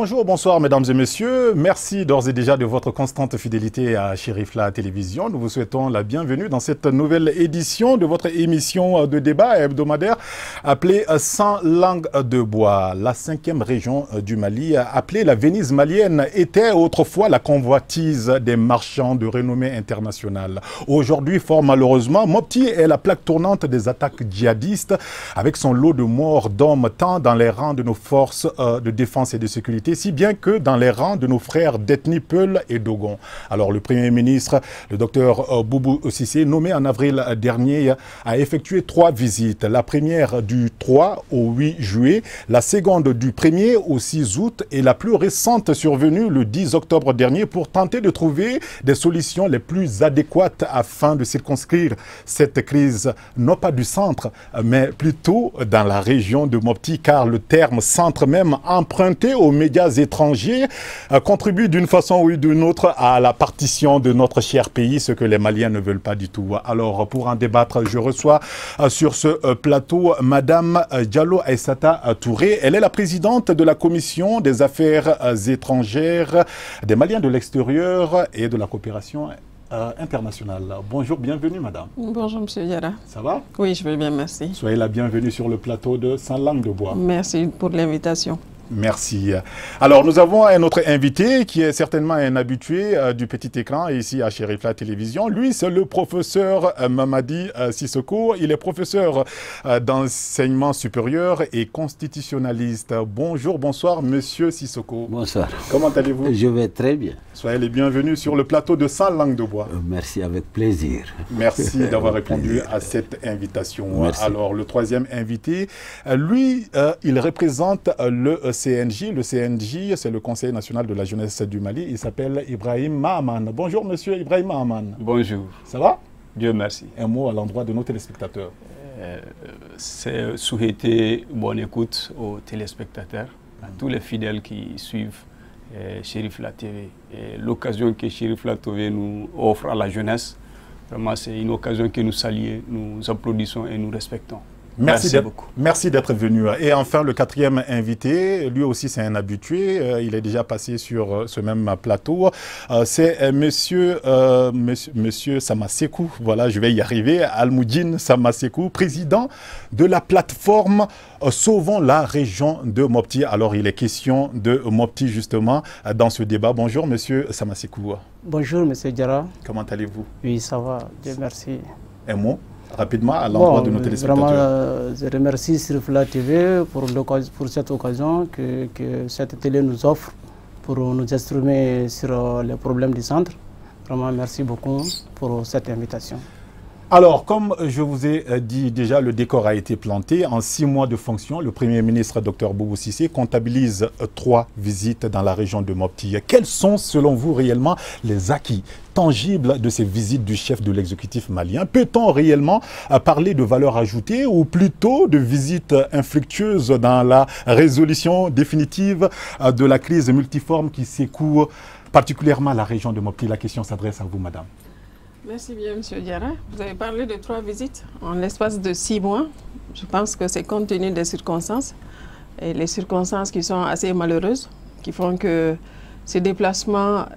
Bonjour, bonsoir mesdames et messieurs. Merci d'ores et déjà de votre constante fidélité à Chérifla Télévision. Nous vous souhaitons la bienvenue dans cette nouvelle édition de votre émission de débat hebdomadaire appelée 100 langues de bois. La 5e région du Mali, appelée la Venise malienne, était autrefois la convoitise des marchands de renommée internationale. Aujourd'hui, fort malheureusement, Mopti est la plaque tournante des attaques djihadistes avec son lot de morts d'hommes tant dans les rangs de nos forces de défense et de sécurité, si bien que dans les rangs de nos frères d'ethnie Peul et Dogon. Alors le Premier ministre, le docteur Boubou Cissé, nommé en avril dernier, a effectué 3 visites. La première du 3 au 8 juillet, la seconde du 1er au 6 août et la plus récente survenue le 10 octobre dernier pour tenter de trouver des solutions les plus adéquates afin de circonscrire cette crise, non pas du centre, mais plutôt dans la région de Mopti, car le terme centre même emprunté aux médias étrangers contribue d'une façon ou d'une autre à la partition de notre cher pays, ce que les Maliens ne veulent pas du tout. Alors, pour en débattre, je reçois sur ce plateau Madame Diallo Aïssata Touré. Elle est la présidente de la Commission des affaires étrangères des Maliens de l'extérieur et de la coopération internationale. Bonjour, bienvenue madame. Bonjour monsieur Yara. Ça va? Oui, je vais bien, merci. Soyez la bienvenue sur le plateau de 100 langues de bois. Merci pour l'invitation. Merci. Alors, nous avons un autre invité qui est certainement un habitué du petit écran ici à Chérifla Télévision. Lui, c'est le professeur Mamadi Sissoko. Il est professeur d'enseignement supérieur et constitutionnaliste. Bonjour, bonsoir, monsieur Sissoko. Bonsoir. Comment allez-vous? Je vais très bien. Soyez les bienvenus sur le plateau de 100 langues de bois. Merci, avec plaisir. Merci d'avoir répondu à cette invitation. Merci. Alors, le troisième invité, lui, il représente le CNJ. Le CNJ, c'est le Conseil national de la jeunesse du Mali. Il s'appelle Ibrahim Mahaman. Bonjour, monsieur Ibrahim Mahaman. Bonjour. Ça va? Dieu merci. Un mot à l'endroit de nos téléspectateurs. C'est souhaiter bonne écoute aux téléspectateurs, à tous les fidèles qui suivent Chérifla TV. L'occasion que Chérifla TV nous offre à la jeunesse, vraiment c'est une occasion que nous saluons, nous applaudissons et nous respectons. Merci beaucoup. Merci d'être venu. Et enfin, le quatrième invité, lui aussi c'est un habitué, il est déjà passé sur ce même plateau. C'est monsieur Samasekou, voilà, je vais y arriver, Almoudjine Samasekou, président de la plateforme Sauvons la région de Mopti. Alors, il est question de Mopti justement dans ce débat. Bonjour, monsieur Samasekou. Bonjour, monsieur Diarra. Comment allez-vous? Oui, ça va, Dieu merci. Un mot rapidement à l'endroit de nos téléspectateurs. Vraiment, je remercie Chérifla TV pour cette occasion que cette télé nous offre pour nous exprimer sur les problèmes du centre. Vraiment, merci beaucoup pour cette invitation. Alors, comme je vous ai dit déjà, le décor a été planté. En 6 mois de fonction, le Premier ministre, Dr Boubou Cissé, comptabilise 3 visites dans la région de Mopti. Quels sont, selon vous, réellement les acquis tangibles de ces visites du chef de l'exécutif malien? Peut-on réellement parler de valeur ajoutée ou plutôt de visites infructueuses dans la résolution définitive de la crise multiforme qui secoue particulièrement la région de Mopti? La question s'adresse à vous, madame. Merci bien, monsieur Diarra. Vous avez parlé de 3 visites en l'espace de 6 mois. Je pense que c'est compte tenu des circonstances, et les circonstances qui sont assez malheureuses, qui font que ces déplacements,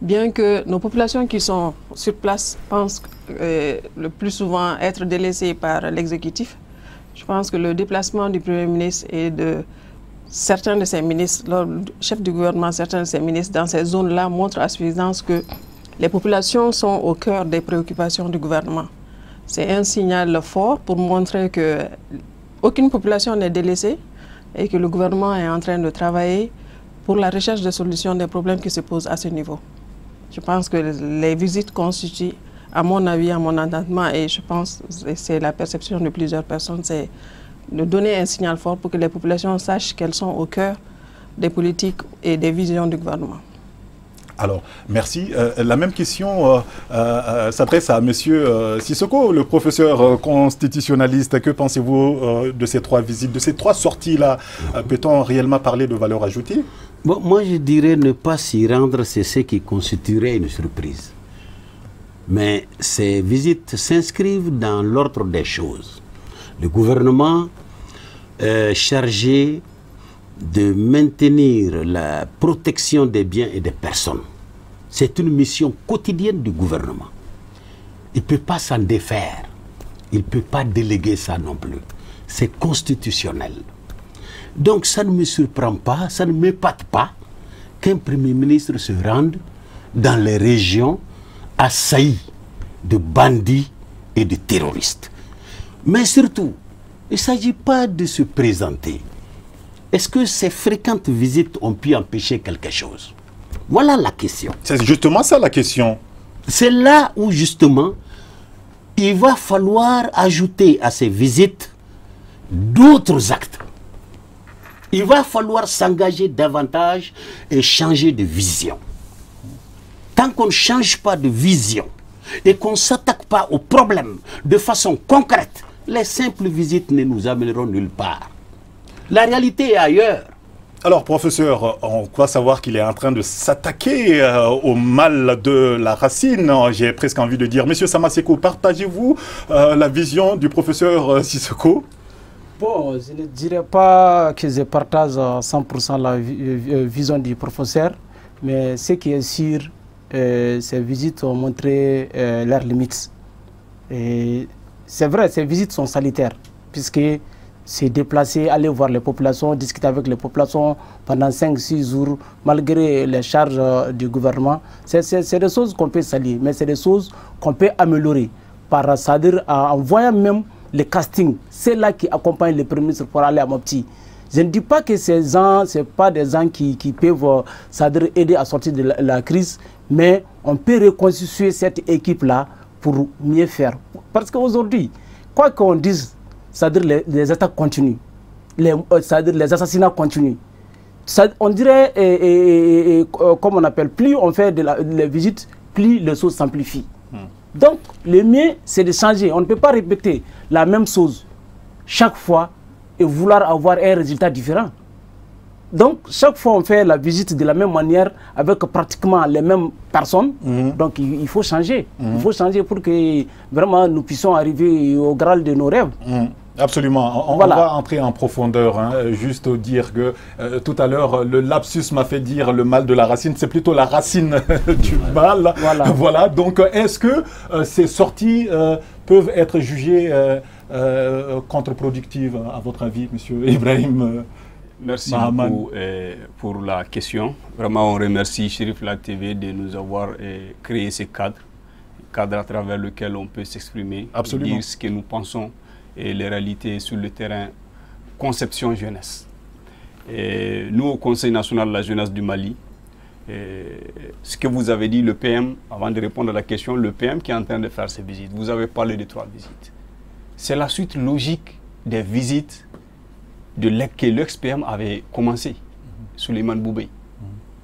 bien que nos populations qui sont sur place pensent le plus souvent être délaissées par l'exécutif, je pense que le déplacement du Premier ministre et de certains de ses ministres, le chef du gouvernement, certains de ses ministres dans ces zones-là montrent à suffisance que les populations sont au cœur des préoccupations du gouvernement. C'est un signal fort pour montrer qu'aucune population n'est délaissée et que le gouvernement est en train de travailler pour la recherche de solutions des problèmes qui se posent à ce niveau. Je pense que les visites constituent, à mon avis, à mon entendement, et je pense que c'est la perception de plusieurs personnes, c'est de donner un signal fort pour que les populations sachent qu'elles sont au cœur des politiques et des visions du gouvernement. Alors, merci. La même question s'adresse à monsieur Sissoko, le professeur constitutionnaliste. Que pensez-vous de ces 3 visites, de ces 3 sorties-là? Peut-on réellement parler de valeur ajoutée? Bon, moi, je dirais ne pas s'y rendre, c'est ce qui constituerait une surprise. Mais ces visites s'inscrivent dans l'ordre des choses. Le gouvernement est chargé de maintenir la protection des biens et des personnes. C'est une mission quotidienne du gouvernement. Il ne peut pas s'en défaire. Il ne peut pas déléguer ça non plus. C'est constitutionnel. Donc ça ne me surprend pas, ça ne m'épate pas qu'un Premier ministre se rende dans les régions assaillies de bandits et de terroristes. Mais surtout, il ne s'agit pas de se présenter. Est-ce que ces fréquentes visites ont pu empêcher quelque chose? Voilà la question. C'est justement ça la question. C'est là où justement, il va falloir ajouter à ces visites d'autres actes. Il va falloir s'engager davantage et changer de vision. Tant qu'on ne change pas de vision et qu'on ne s'attaque pas aux problèmes de façon concrète, les simples visites ne nous amèneront nulle part. La réalité est ailleurs. Alors, professeur, on croit savoir qu'il est en train de s'attaquer au mal de la racine. J'ai presque envie de dire, Monsieur Samaseko, partagez-vous la vision du professeur Sissoko? Bon, je ne dirais pas que je partage 100% la vision du professeur, mais ce qui est sûr, ces visites ont montré leurs limites. C'est vrai, ces visites sont salutaires, puisque se déplacer, aller voir les populations, discuter avec les populations pendant 5-6 jours, malgré les charges du gouvernement, c'est des choses qu'on peut saluer, mais c'est des choses qu'on peut améliorer, c'est-à-dire en voyant même les castings, c'est là qui accompagnent les premiers ministres pour aller à Mopti. Je ne dis pas que ces gens, ce n'est pas des gens qui peuvent aider à sortir de la crise, mais on peut reconstituer cette équipe-là pour mieux faire. Parce qu'aujourd'hui, quoi qu'on dise, c'est-à-dire les attaques continuent, c'est-à-dire les assassinats continuent. On dirait, comme on appelle, plus on fait les visites, plus les choses s'amplifient. Donc, le mieux, c'est de changer. On ne peut pas répéter la même chose chaque fois et vouloir avoir un résultat différent. Donc, chaque fois, on fait la visite de la même manière avec pratiquement les mêmes personnes. Donc, il faut changer. Il faut changer pour que vraiment nous puissions arriver au Graal de nos rêves. Absolument. On va entrer en profondeur. Juste dire que tout à l'heure, le lapsus m'a fait dire le mal de la racine. C'est plutôt la racine du mal. Voilà. Donc, est-ce que ces sorties peuvent être jugées contre-productives, à votre avis, Monsieur Ibrahim? Merci beaucoup pour la question. Vraiment, on remercie Chérifla TV de nous avoir créé ce cadre à travers lequel on peut s'exprimer, dire ce que nous pensons et les réalités sur le terrain conception jeunesse. Et nous, au Conseil national de la jeunesse du Mali, ce que vous avez dit, le PM, avant de répondre à la question, le PM qui est en train de faire ses visites, vous avez parlé de 3 visites. C'est la suite logique des visites que l'ex-PM avait commencé, Souleymane Boubeye.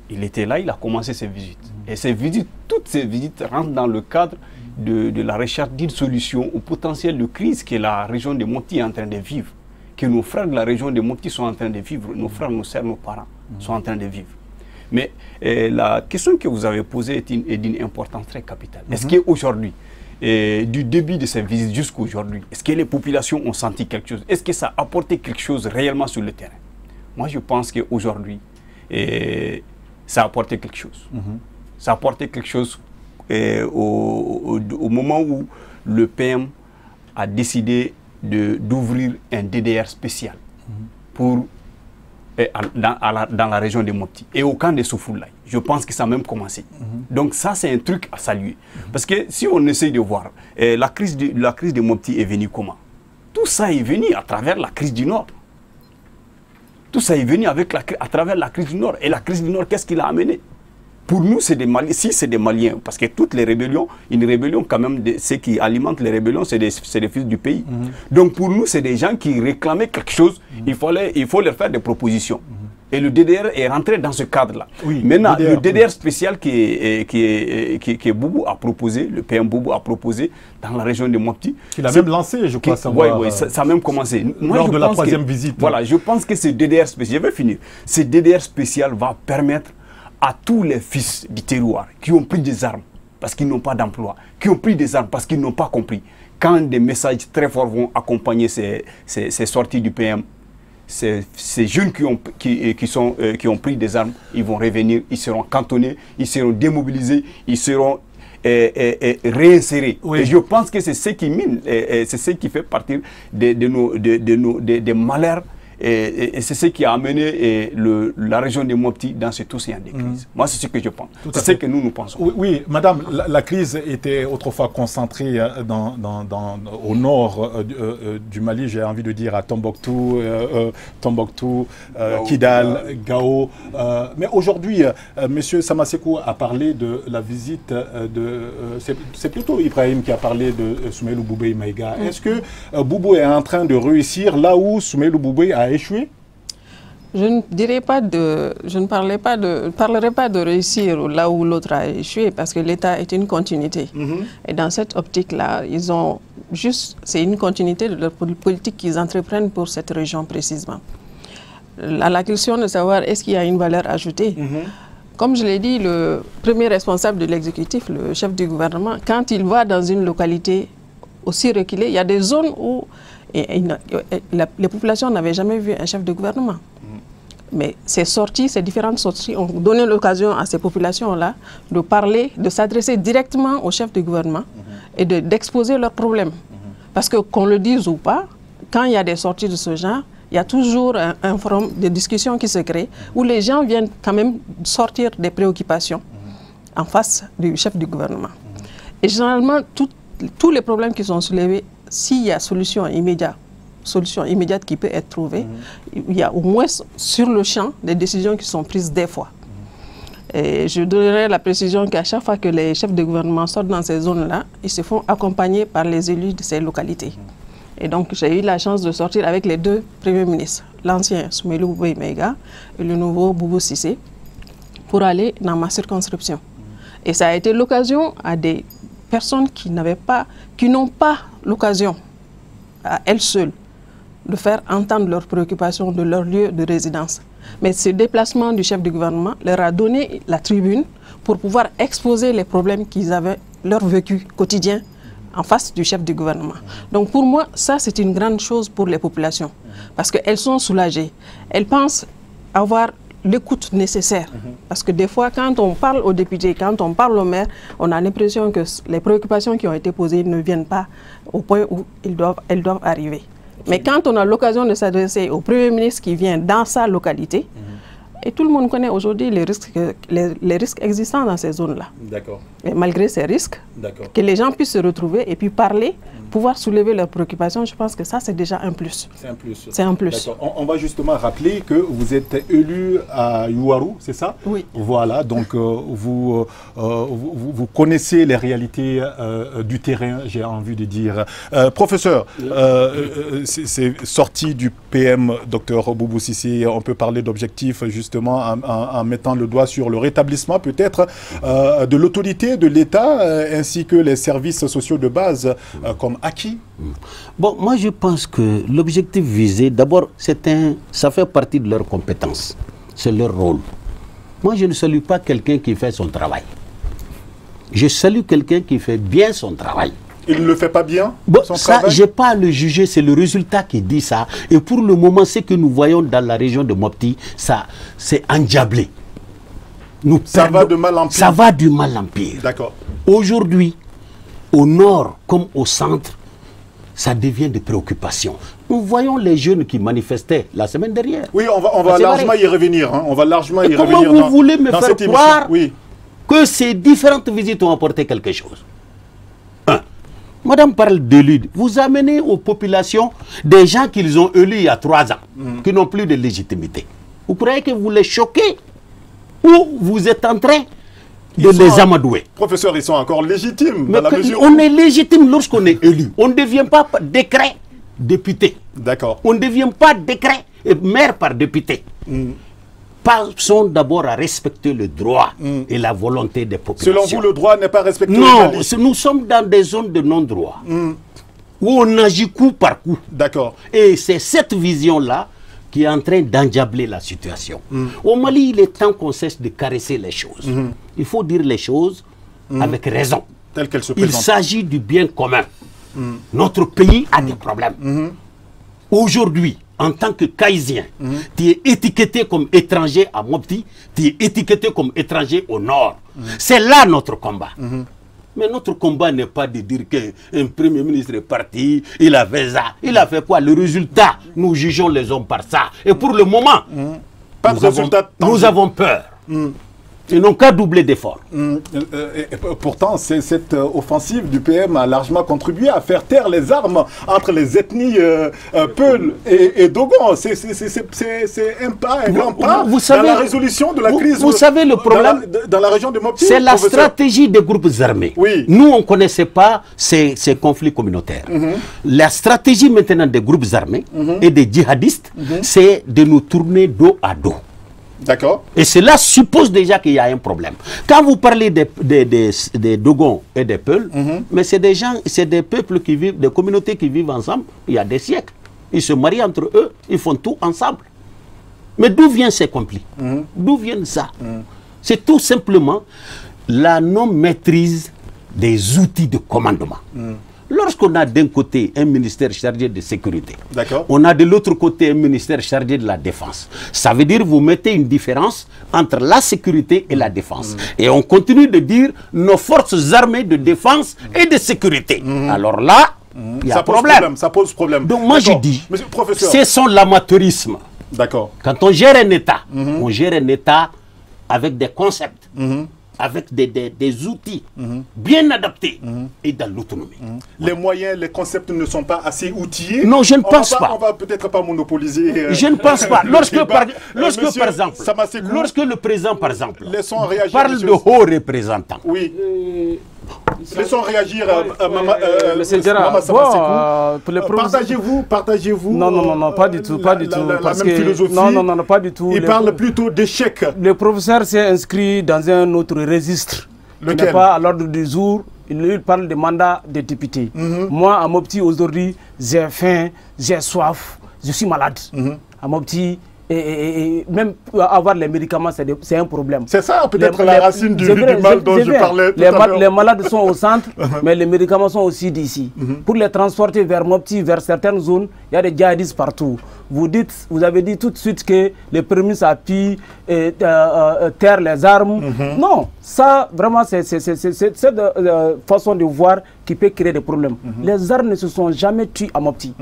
Il était là, il a commencé ses visites. Et ces visites, toutes ces visites rentrent dans le cadre de la recherche d'une solution au potentiel de crise que la région de Mopti est en train de vivre, que nos frères de la région de Mopti sont en train de vivre, nos frères, nos sœurs, nos parents sont en train de vivre. Mais la question que vous avez posée est d'une importance très capitale. Est-ce qu'aujourd'hui, du début de ces visites jusqu'à aujourd'hui, est-ce que les populations ont senti quelque chose? Est-ce que ça a apporté quelque chose réellement sur le terrain? Moi, je pense qu'aujourd'hui, ça a apporté quelque chose. Ça a apporté quelque chose au moment où le PM a décidé d'ouvrir un DDR spécial pour, dans la région de Mopti et au camp de Soufoulaye. Je pense que ça a même commencé. Donc ça, c'est un truc à saluer. Parce que si on essaye de voir, la crise de Mopti est venue comment? Tout ça est venu à travers la crise du Nord. Tout ça est venu à travers la crise du Nord. Et la crise du Nord, qu'est-ce qu'il a amené? Pour nous, c'est des Maliens. Si c'est des Maliens, parce que toutes les rébellions, une rébellion quand même, ceux qui alimentent les rébellions, c'est des fils du pays. Donc pour nous, c'est des gens qui réclamaient quelque chose. Il faut leur faire des propositions. Et le DDR est rentré dans ce cadre-là. Maintenant, le DDR spécial que Boubou a proposé, le PM Boubou a proposé dans la région de Mopti. Il a même lancé, je crois, Oui, ça a même commencé. Lors de la 3e visite. Voilà, je pense que ce DDR spécial, je vais finir, ce DDR spécial va permettre à tous les fils du terroir qui ont pris des armes parce qu'ils n'ont pas d'emploi, qui ont pris des armes parce qu'ils n'ont pas compris, quand des messages très forts vont accompagner ces sorties du PM, ces jeunes qui ont pris des armes, ils vont revenir, ils seront cantonnés, ils seront démobilisés, ils seront réinsérés. Oui. Et je pense que c'est ce qui mine, c'est ce qui fait partie des malheurs. Et c'est ce qui a amené la région de Mopti dans cet océan de crise. Moi, c'est ce que je pense. C'est ce que nous pensons. Oui, oui, madame, la crise était autrefois concentrée au nord du Mali, j'ai envie de dire à Tombouctou, Kidal, Gao. Mais aujourd'hui, M. Samasekou a parlé de la visite c'est plutôt Ibrahim qui a parlé de Soumaïlou Boubèye Maïga. Est-ce que Boubou est en train de réussir là où Soumaïlou Boubèye a échoué? Je ne parlerai pas de réussir là où l'autre a échoué, parce que l'État est une continuité. Et dans cette optique-là, c'est une continuité de leur politique qu'ils entreprennent pour cette région précisément. La question de savoir est-ce qu'il y a une valeur ajoutée. Comme je l'ai dit, le premier responsable de l'exécutif, le chef du gouvernement, quand il va dans une localité aussi reculée, il y a des zones où les populations n'avaient jamais vu un chef de gouvernement. Mais ces différentes sorties ont donné l'occasion à ces populations-là de parler, de s'adresser directement au chef du gouvernement et d'exposer leurs problèmes. Parce que qu'on le dise ou pas, quand il y a des sorties de ce genre, il y a toujours un forum de discussion qui se crée où les gens viennent quand même sortir des préoccupations en face du chef du gouvernement. Et généralement, tous les problèmes qui sont soulevés, s'il y a solution immédiate qui peut être trouvée, il y a au moins sur le champ des décisions qui sont prises des fois. Et je donnerai la précision qu'à chaque fois que les chefs de gouvernement sortent dans ces zones-là, ils se font accompagner par les élus de ces localités. Et donc j'ai eu la chance de sortir avec les deux premiers ministres, l'ancien Soumaïlou Boubèye Maïga et le nouveau Boubou Cissé, pour aller dans ma circonscription. Et ça a été l'occasion à des personnes qui n'ont pas l'occasion à elles seules de faire entendre leurs préoccupations de leur lieu de résidence. Mais ce déplacement du chef du gouvernement leur a donné la tribune pour pouvoir exposer les problèmes qu'ils avaient, leur vécu quotidien en face du chef du gouvernement. Donc pour moi, ça c'est une grande chose pour les populations, parce qu'elles sont soulagées. Elles pensent avoir l'écoute nécessaire. Parce que des fois, quand on parle aux députés, quand on parle aux maires, on a l'impression que les préoccupations qui ont été posées ne viennent pas au point où elles doivent arriver. Mais quand on a l'occasion de s'adresser au Premier ministre qui vient dans sa localité, et tout le monde connaît aujourd'hui les risques existants dans ces zones-là. D'accord. Et malgré ces risques, que les gens puissent se retrouver et puis parler, pouvoir soulever leurs préoccupations, je pense que ça, c'est déjà un plus. C'est un plus. C'est un plus. On va justement rappeler que vous êtes élu à Youarou, c'est ça? Oui. Voilà, donc vous connaissez les réalités du terrain, j'ai envie de dire. Professeur, c'est sorti du PM, Dr Boubou Cissé, on peut parler d'objectifs justement en mettant le doigt sur le rétablissement peut-être de l'autorité de l'État ainsi que les services sociaux de base comme acquis. Bon, moi je pense que l'objectif visé, d'abord, ça fait partie de leurs compétences, c'est leur rôle. Moi je ne salue pas quelqu'un qui fait son travail. Je salue quelqu'un qui fait bien son travail. Il ne le fait pas bien, bon, ça, je n'ai pas à le juger, c'est le résultat qui dit ça. Et pour le moment, ce que nous voyons dans la région de Mopti, ça, c'est endiablé. Ça va de mal en pire. Ça va du mal en pire. D'accord. Aujourd'hui, au nord comme au centre, ça devient des préoccupations. Nous voyons les jeunes qui manifestaient la semaine dernière. Oui, on va largement y revenir. Hein. On va largement y revenir. Comment vous voulez me faire croire que ces différentes visites ont apporté quelque chose? Madame parle d'élus. Vous amenez aux populations des gens qu'ils ont élus il y a 3 ans, qui n'ont plus de légitimité. Vous croyez que vous les choquez? Ou vous êtes en train de les amadouer? Professeur, ils sont encore légitimes. Mais on est légitime lorsqu'on est élu. On ne devient pas décret député. D'accord. On ne devient pas décret maire par député. Passons d'abord à respecter le droit et la volonté des populations. Selon vous, le droit n'est pas respecté? Non, nous sommes dans des zones de non-droit, où on agit coup par coup. D'accord. Et c'est cette vision-là qui est en train d'endiabler la situation. Au Mali, il est temps qu'on cesse de caresser les choses. Il faut dire les choses avec raison. Telles qu'elles se présentent. Il s'agit du bien commun. Notre pays a des problèmes. Aujourd'hui, en tant que Kaysien, tu es étiqueté comme étranger à Mopti, tu es étiqueté comme étranger au nord. C'est là notre combat. Mais notre combat n'est pas de dire qu'un premier ministre est parti, il a fait ça. Il a fait quoi? Le résultat, nous jugeons les hommes par ça. Et pour le moment, nous avons peur. Ils n'ont qu'à doubler d'efforts. Pourtant, cette offensive du PM a largement contribué à faire taire les armes entre les ethnies Peul et Dogon. C'est un pas, un grand pas dans la résolution de la crise. Vous savez le problème dans la région de Mopti. C'est la stratégie des groupes armés. Oui. Nous, on ne connaissait pas ces conflits communautaires. La stratégie maintenant des groupes armés et des djihadistes, c'est de nous tourner dos à dos. D'accord. Et cela suppose déjà qu'il y a un problème. Quand vous parlez des Dogons et des Peuls, mais c'est des gens, c'est des peuples qui vivent, des communautés qui vivent ensemble il y a des siècles. Ils se marient entre eux, ils font tout ensemble. Mais d'où viennent ces conflits? D'où viennent ça? C'est tout simplement la non-maîtrise des outils de commandement. Lorsqu'on a d'un côté un ministère chargé de sécurité, on a de l'autre côté un ministère chargé de la défense. Ça veut dire que vous mettez une différence entre la sécurité et la défense. Et on continue de dire nos forces armées de défense et de sécurité. Alors là, il y a problème. Ça pose problème. Donc moi je dis, c'est son l'amateurisme. D'accord. Quand on gère un État, on gère un État avec des concepts. Avec des outils bien adaptés et dans l'autonomie. Les moyens, les concepts ne sont pas assez outillés. Non, je ne pense pas. On va peut-être pas monopoliser. Je ne pense pas. Lorsque par exemple, lorsque le président, par exemple, parle de haut représentant. Oui. Laissons réagir Monsieur Djara. Partagez-vous. Non, pas du tout. Pas du tout. La même philosophie. Non, pas du tout. Il parle plutôt d'échec. Le professeur s'est inscrit dans un autre registre. Lequel? Qui n'est pas à l'ordre du jour. Il parle de mandat de député. Moi, à Mopti, aujourd'hui, j'ai faim, j'ai soif, je suis malade. À Mopti, et même avoir les médicaments, c'est un problème. C'est ça peut-être la racine du mal dont je parlais tout à l'heure. Les malades sont au centre, mais les médicaments sont aussi d'ici. Pour les transporter vers Mopti, vers certaines zones, il y a des djihadistes partout. Vous avez dit tout de suite que les prémices à pu taire les armes. Non, ça vraiment c'est cette façon de voir qui peut créer des problèmes. Les armes ne se sont jamais tuées à Mopti.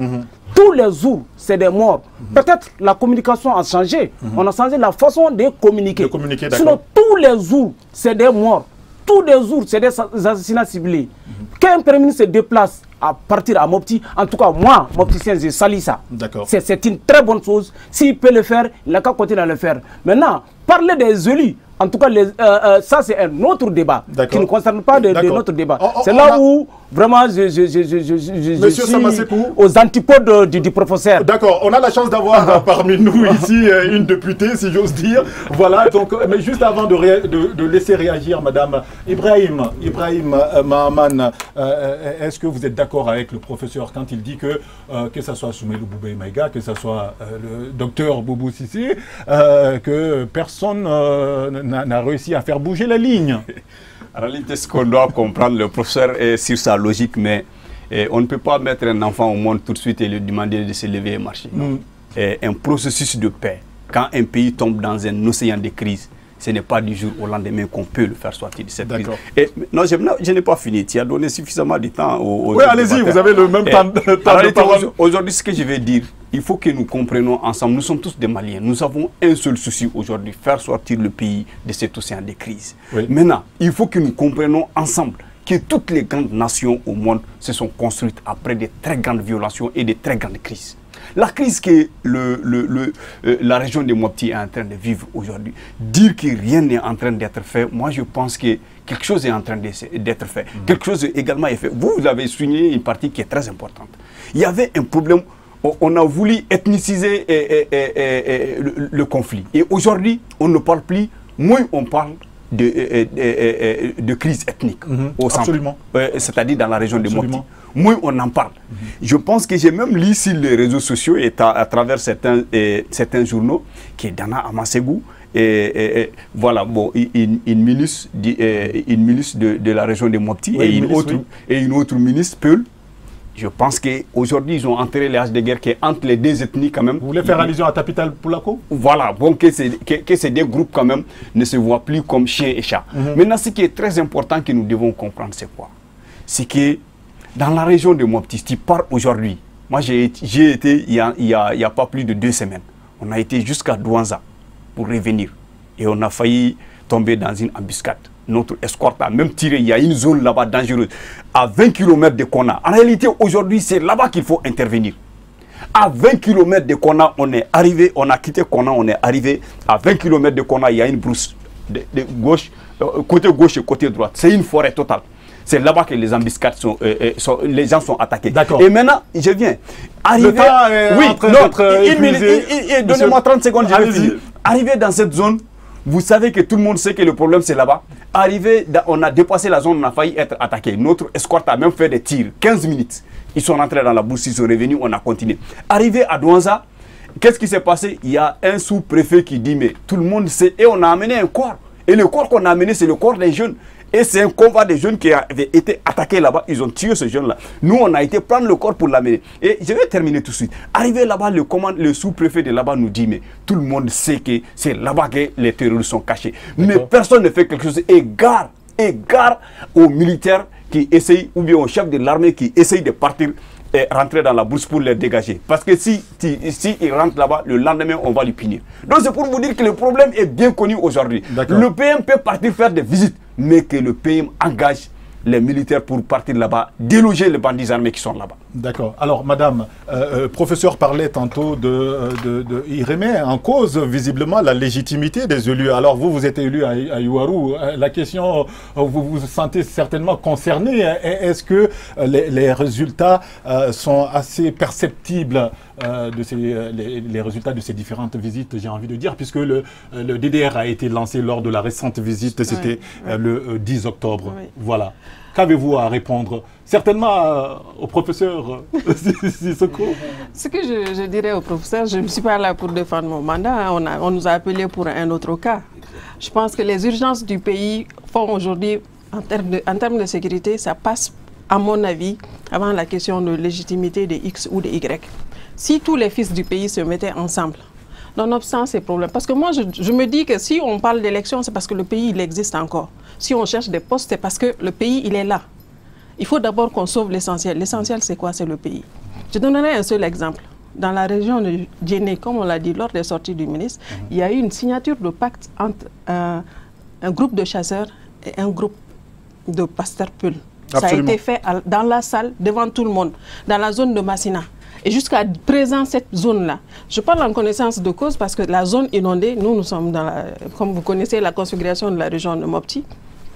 Tous les jours, c'est des morts. Peut-être la communication a changé. On a changé la façon de communiquer. Sinon, tous les jours, c'est des morts. Tous les jours, c'est des assassinats ciblés. Quand un premier ministre se déplace à partir à Mopti, en tout cas, moi, Mopticien, je salue ça. C'est une très bonne chose. S'il peut le faire, il n'a qu'à continuer à le faire. Maintenant, parler des élus, en tout cas, ça c'est un autre débat qui ne concerne pas de notre débat. C'est là où vraiment je suis aux antipodes du professeur. D'accord, on a la chance d'avoir parmi nous ici une députée, si j'ose dire. Voilà, donc, mais juste avant de laisser réagir Madame Ibrahim Mahaman, est-ce que vous êtes d'accord avec le professeur quand il dit que ce soit Soumaïlou Boubé Maïga, que ce soit le docteur Boubou Sissi, que personne n'a réussi à faire bouger la ligne? En réalité, ce qu'on doit comprendre, le professeur est sur sa logique, mais on ne peut pas mettre un enfant au monde tout de suite et lui demander de se lever et marcher. Un processus de paix, quand un pays tombe dans un océan de crise, ce n'est pas du jour au lendemain qu'on peut le faire sortir de cette crise. Et, non, je n'ai pas fini. Tu as donné suffisamment de temps aux oui, allez-y, vous avez le même temps de parole. Aujourd'hui, ce que je vais dire, il faut que nous comprenions ensemble, nous sommes tous des Maliens, nous avons un seul souci aujourd'hui, faire sortir le pays de cet océan de crise. Maintenant, il faut que nous comprenions ensemble que toutes les grandes nations au monde se sont construites après de très grandes violations et de très grandes crises. La crise que la région de Mopti est en train de vivre aujourd'hui, dire que rien n'est en train d'être fait, moi je pense que quelque chose est en train d'être fait. Quelque chose également est fait. Vous avez souligné une partie qui est très importante. Il y avait un problème, on a voulu ethniciser le conflit. Et aujourd'hui, on ne parle plus, moins on parle de crise ethnique au centre, c'est-à-dire dans la région de Mopti. Moins on en parle. Je pense que j'ai même lu sur les réseaux sociaux et à travers certains journaux que Dana Amasegou voilà, bon, une ministre de la région de Mopti et une autre ministre, Peul, Je pense qu'aujourd'hui, ils ont enterré les haches de guerre qui est entre les deux ethnies quand même. Vous voulez faire allusion à Tapital Poulako? Voilà, bon, que ces deux groupes quand même ne se voient plus comme chien et chat. Maintenant, ce qui est très important que nous devons comprendre, c'est quoi? C'est que dans la région de Mopti, tu pars aujourd'hui. Moi, j'ai été il y a pas plus de 2 semaines. On a été jusqu'à Douanza pour revenir. Et on a failli tomber dans une embuscade. Notre escorte a même tiré. Il y a une zone là-bas dangereuse, à 20 km de Kona. En réalité, aujourd'hui, c'est là-bas qu'il faut intervenir. À 20 km de Kona, on est arrivé, on a quitté Kona, on est arrivé. À 20 km de Kona, il y a une brousse de gauche, côté gauche et côté droite. C'est une forêt totale. C'est là-bas que les embuscades les gens sont attaqués. Et maintenant, je viens. Le temps est en train d'être épuisé. Donnez-moi 30 secondes, je vais finir. Arrivé dans cette zone, vous savez que tout le monde sait que le problème c'est là-bas. Arrivé, on a dépassé la zone, on a failli être attaqué. Notre escorte a même fait des tirs, 15 minutes. Ils sont rentrés dans la bourse, ils sont revenus, on a continué. Arrivé à Douanza, qu'est-ce qui s'est passé? Il y a un sous-préfet qui dit, mais tout le monde sait, et on a amené un corps. Et le corps qu'on a amené, c'est le corps des jeunes. Et c'est un convoi des jeunes qui avait été attaqué là-bas. Ils ont tué ce jeune-là. Nous, on a été prendre le corps pour l'amener. Et je vais terminer tout de suite. Arrivé là-bas, le sous-préfet de là-bas nous dit, mais tout le monde sait que c'est là-bas que les terroristes sont cachés. Mais personne ne fait quelque chose. Égare aux militaires qui essayent, ou bien aux chefs de l'armée qui essayent de partir et rentrer dans la bourse pour les dégager. Parce que si il rentre là-bas, le lendemain, on va lui punir. Donc c'est pour vous dire que le problème est bien connu aujourd'hui. Le PM peut partir faire des visites, mais que le PM engage les militaires pour partir là-bas, déloger les bandits armés qui sont là-bas. D'accord. Alors, madame, professeur parlait tantôt il remet en cause visiblement la légitimité des élus. Alors, vous êtes élu à Yuarou. La question, vous vous sentez certainement concerné. Est-ce que les résultats sont assez perceptibles les résultats de ces différentes visites, j'ai envie de dire, puisque le DDR a été lancé lors de la récente visite, c'était le 10 octobre. Oui. Voilà. Qu'avez-vous à répondre? Certainement au professeur Sissoko. Ce que je dirais au professeur, je ne suis pas là pour défendre mon mandat. On nous a appelés pour un autre cas. Je pense que les urgences du pays font aujourd'hui, en termes de sécurité, ça passe, à mon avis, avant la question de légitimité de X ou de Y. Si tous les fils du pays se mettaient ensemble, nonobstant ces problèmes, parce que moi je me dis que si on parle d'élection, c'est parce que le pays il existe encore. Si on cherche des postes, c'est parce que le pays il est là. Il faut d'abord qu'on sauve l'essentiel. L'essentiel c'est quoi? C'est le pays. Je donnerai un seul exemple. Dans la région de Djenné, comme on l'a dit lors des sorties du ministre, il y a eu une signature de pacte entre un groupe de chasseurs et un groupe de pasteurs Peul. Ça a été fait dans la salle, devant tout le monde, dans la zone de Massina. Et jusqu'à présent, cette zone-là, je parle en connaissance de cause parce que la zone inondée, nous sommes dans la, comme vous connaissez la configuration de la région de Mopti,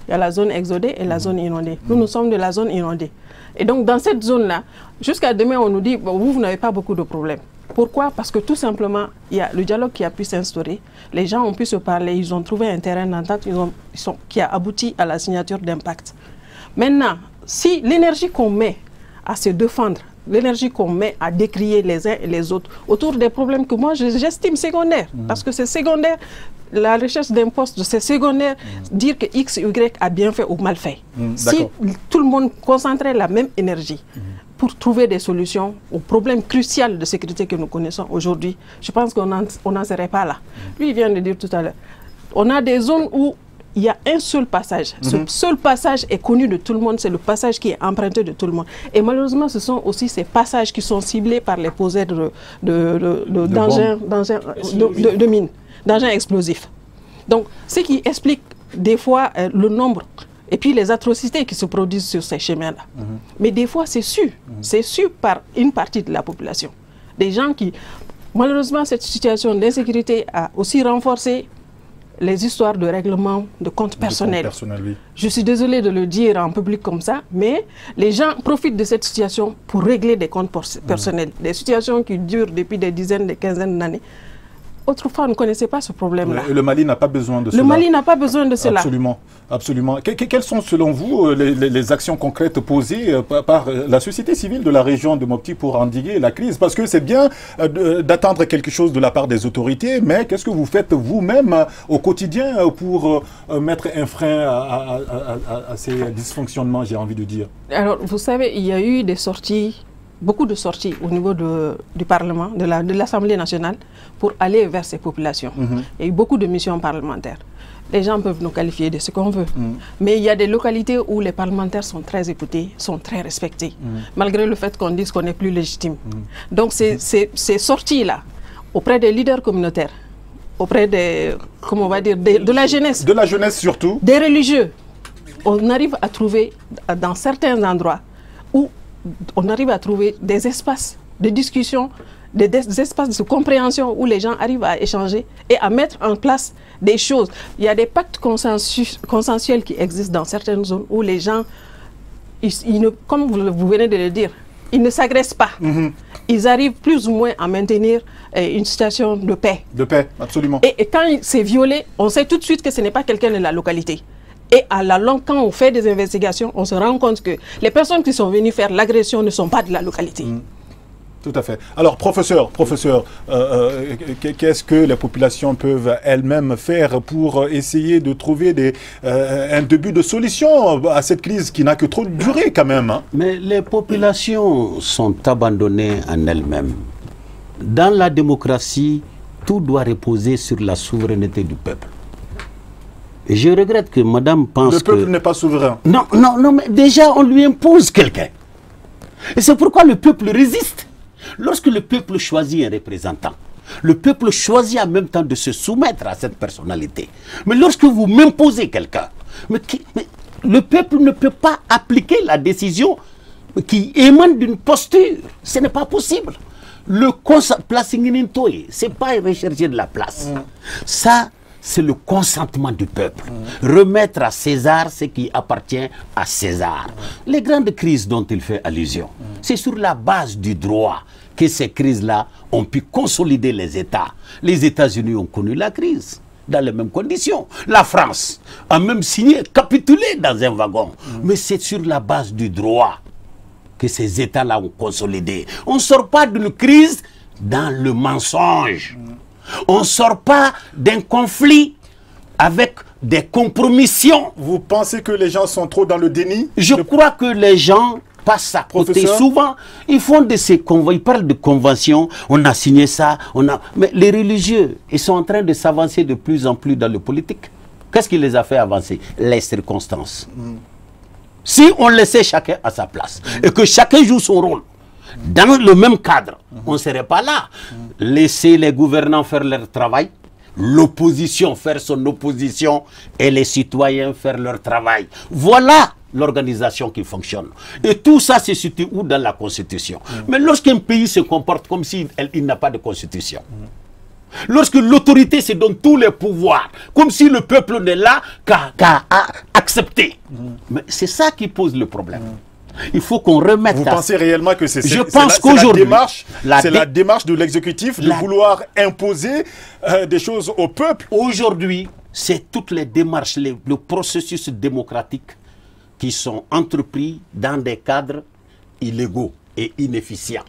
il y a la zone exodée et la zone inondée. Nous sommes de la zone inondée. Et donc, dans cette zone-là, jusqu'à demain, on nous dit, bon, vous n'avez pas beaucoup de problèmes. Pourquoi? Parce que tout simplement, il y a le dialogue qui a pu s'instaurer. Les gens ont pu se parler, ils ont trouvé un terrain d'entente qui a abouti à la signature d'un pacte. Maintenant, si l'énergie qu'on met à se défendre, l'énergie qu'on met à décrier les uns et les autres autour des problèmes que moi j'estime secondaires, parce que c'est secondaire, la recherche d'un poste, c'est secondaire, dire que X, Y a bien fait ou mal fait. Si tout le monde concentrait la même énergie pour trouver des solutions aux problèmes cruciaux de sécurité que nous connaissons aujourd'hui, je pense qu'on n'en serait pas là. Lui, il vient de dire tout à l'heure, on a des zones où il y a un seul passage. Ce seul passage est connu de tout le monde. C'est le passage qui est emprunté de tout le monde. Et malheureusement, ce sont aussi ces passages qui sont ciblés par les poseurs de mines, d'engins explosifs. Donc, ce qui explique des fois le nombre et puis les atrocités qui se produisent sur ces chemins-là. Mais des fois, c'est su. C'est su par une partie de la population. Des gens qui... Malheureusement, cette situation d'insécurité a aussi renforcé les histoires de règlement de comptes personnels. Oui. Je suis désolée de le dire en public comme ça, mais les gens profitent de cette situation pour régler des comptes personnels. Des situations qui durent depuis des dizaines, des quinzaines d'années. Autrefois, on ne connaissait pas ce problème-là. Le Mali n'a pas besoin de cela. Le Mali n'a pas besoin de cela. Absolument. Absolument. Quelles sont, selon vous, les actions concrètes posées par la société civile de la région de Mopti pour endiguer la crise? Parce que c'est bien d'attendre quelque chose de la part des autorités, mais qu'est-ce que vous faites vous-même au quotidien pour mettre un frein à ces dysfonctionnements, j'ai envie de dire? Alors, vous savez, il y a eu des sorties beaucoup de sorties au niveau du Parlement, de l'Assemblée nationale, pour aller vers ces populations. Il y a eu beaucoup de missions parlementaires. Les gens peuvent nous qualifier de ce qu'on veut. Mais il y a des localités où les parlementaires sont très écoutés, sont très respectés, malgré le fait qu'on dise qu'on n'est plus légitime. Donc ces sorties-là, auprès des leaders communautaires, auprès des, comment on va dire, de la jeunesse. De la jeunesse surtout. Des religieux. On arrive à trouver, dans certains endroits, où on arrive à trouver des espaces de discussion, des espaces de compréhension où les gens arrivent à échanger et à mettre en place des choses. Il y a des pactes consensuels qui existent dans certaines zones où les gens, comme vous venez de le dire, ils ne s'agressent pas. Ils arrivent plus ou moins à maintenir une situation de paix. De paix, absolument. Et quand c'est violé, on sait tout de suite que ce n'est pas quelqu'un de la localité. Et à la longue, quand on fait des investigations, on se rend compte que les personnes qui sont venues faire l'agression ne sont pas de la localité. Tout à fait. Alors, professeur, qu'est-ce que les populations peuvent elles-mêmes faire pour essayer de trouver un début de solution à cette crise qui n'a que trop duré quand même, hein? Mais les populations sont abandonnées en elles-mêmes. Dans la démocratie, tout doit reposer sur la souveraineté du peuple. Et je regrette que madame pense que... Le peuple n'est pas souverain. Non, mais déjà on lui impose quelqu'un. Et c'est pourquoi le peuple résiste. Lorsque le peuple choisit un représentant, le peuple choisit en même temps de se soumettre à cette personnalité. Mais lorsque vous m'imposez quelqu'un, le peuple ne peut pas appliquer la décision qui émane d'une posture. Ce n'est pas possible. Le ce n'est pas rechercher de la place. Ça, c'est le consentement du peuple. Remettre à César ce qui appartient à César. Les grandes crises dont il fait allusion, c'est sur la base du droit que ces crises-là ont pu consolider les États. Les États-Unis ont connu la crise dans les mêmes conditions. La France a même signé, capitulé dans un wagon. Mais c'est sur la base du droit que ces États-là ont consolidé. On ne sort pas d'une crise dans le mensonge. On ne sort pas d'un conflit avec des compromissions. Vous pensez que les gens sont trop dans le déni? Je crois que les gens passent à côté. Professeur? Souvent, ils font de ces conventions, ils parlent de conventions, on a signé ça, mais les religieux, ils sont en train de s'avancer de plus en plus dans le politique. Qu'est-ce qui les a fait avancer? Les circonstances. Si on laissait chacun à sa place et que chacun joue son rôle, dans le même cadre, on ne serait pas là. Laisser les gouvernants faire leur travail, l'opposition faire son opposition et les citoyens faire leur travail. Voilà l'organisation qui fonctionne. Et tout ça se situe où? Dans la Constitution. Mais lorsqu'un pays se comporte comme s'il n'a pas de Constitution, lorsque l'autorité se donne tous les pouvoirs, comme si le peuple n'est là qu'à accepter, mais c'est ça qui pose le problème. Il faut qu'on remette... Vous pensez réellement que c'est la démarche de l'exécutif de vouloir imposer des choses au peuple? Aujourd'hui, c'est toutes les démarches, le processus démocratique qui sont entrepris dans des cadres illégaux et inefficients.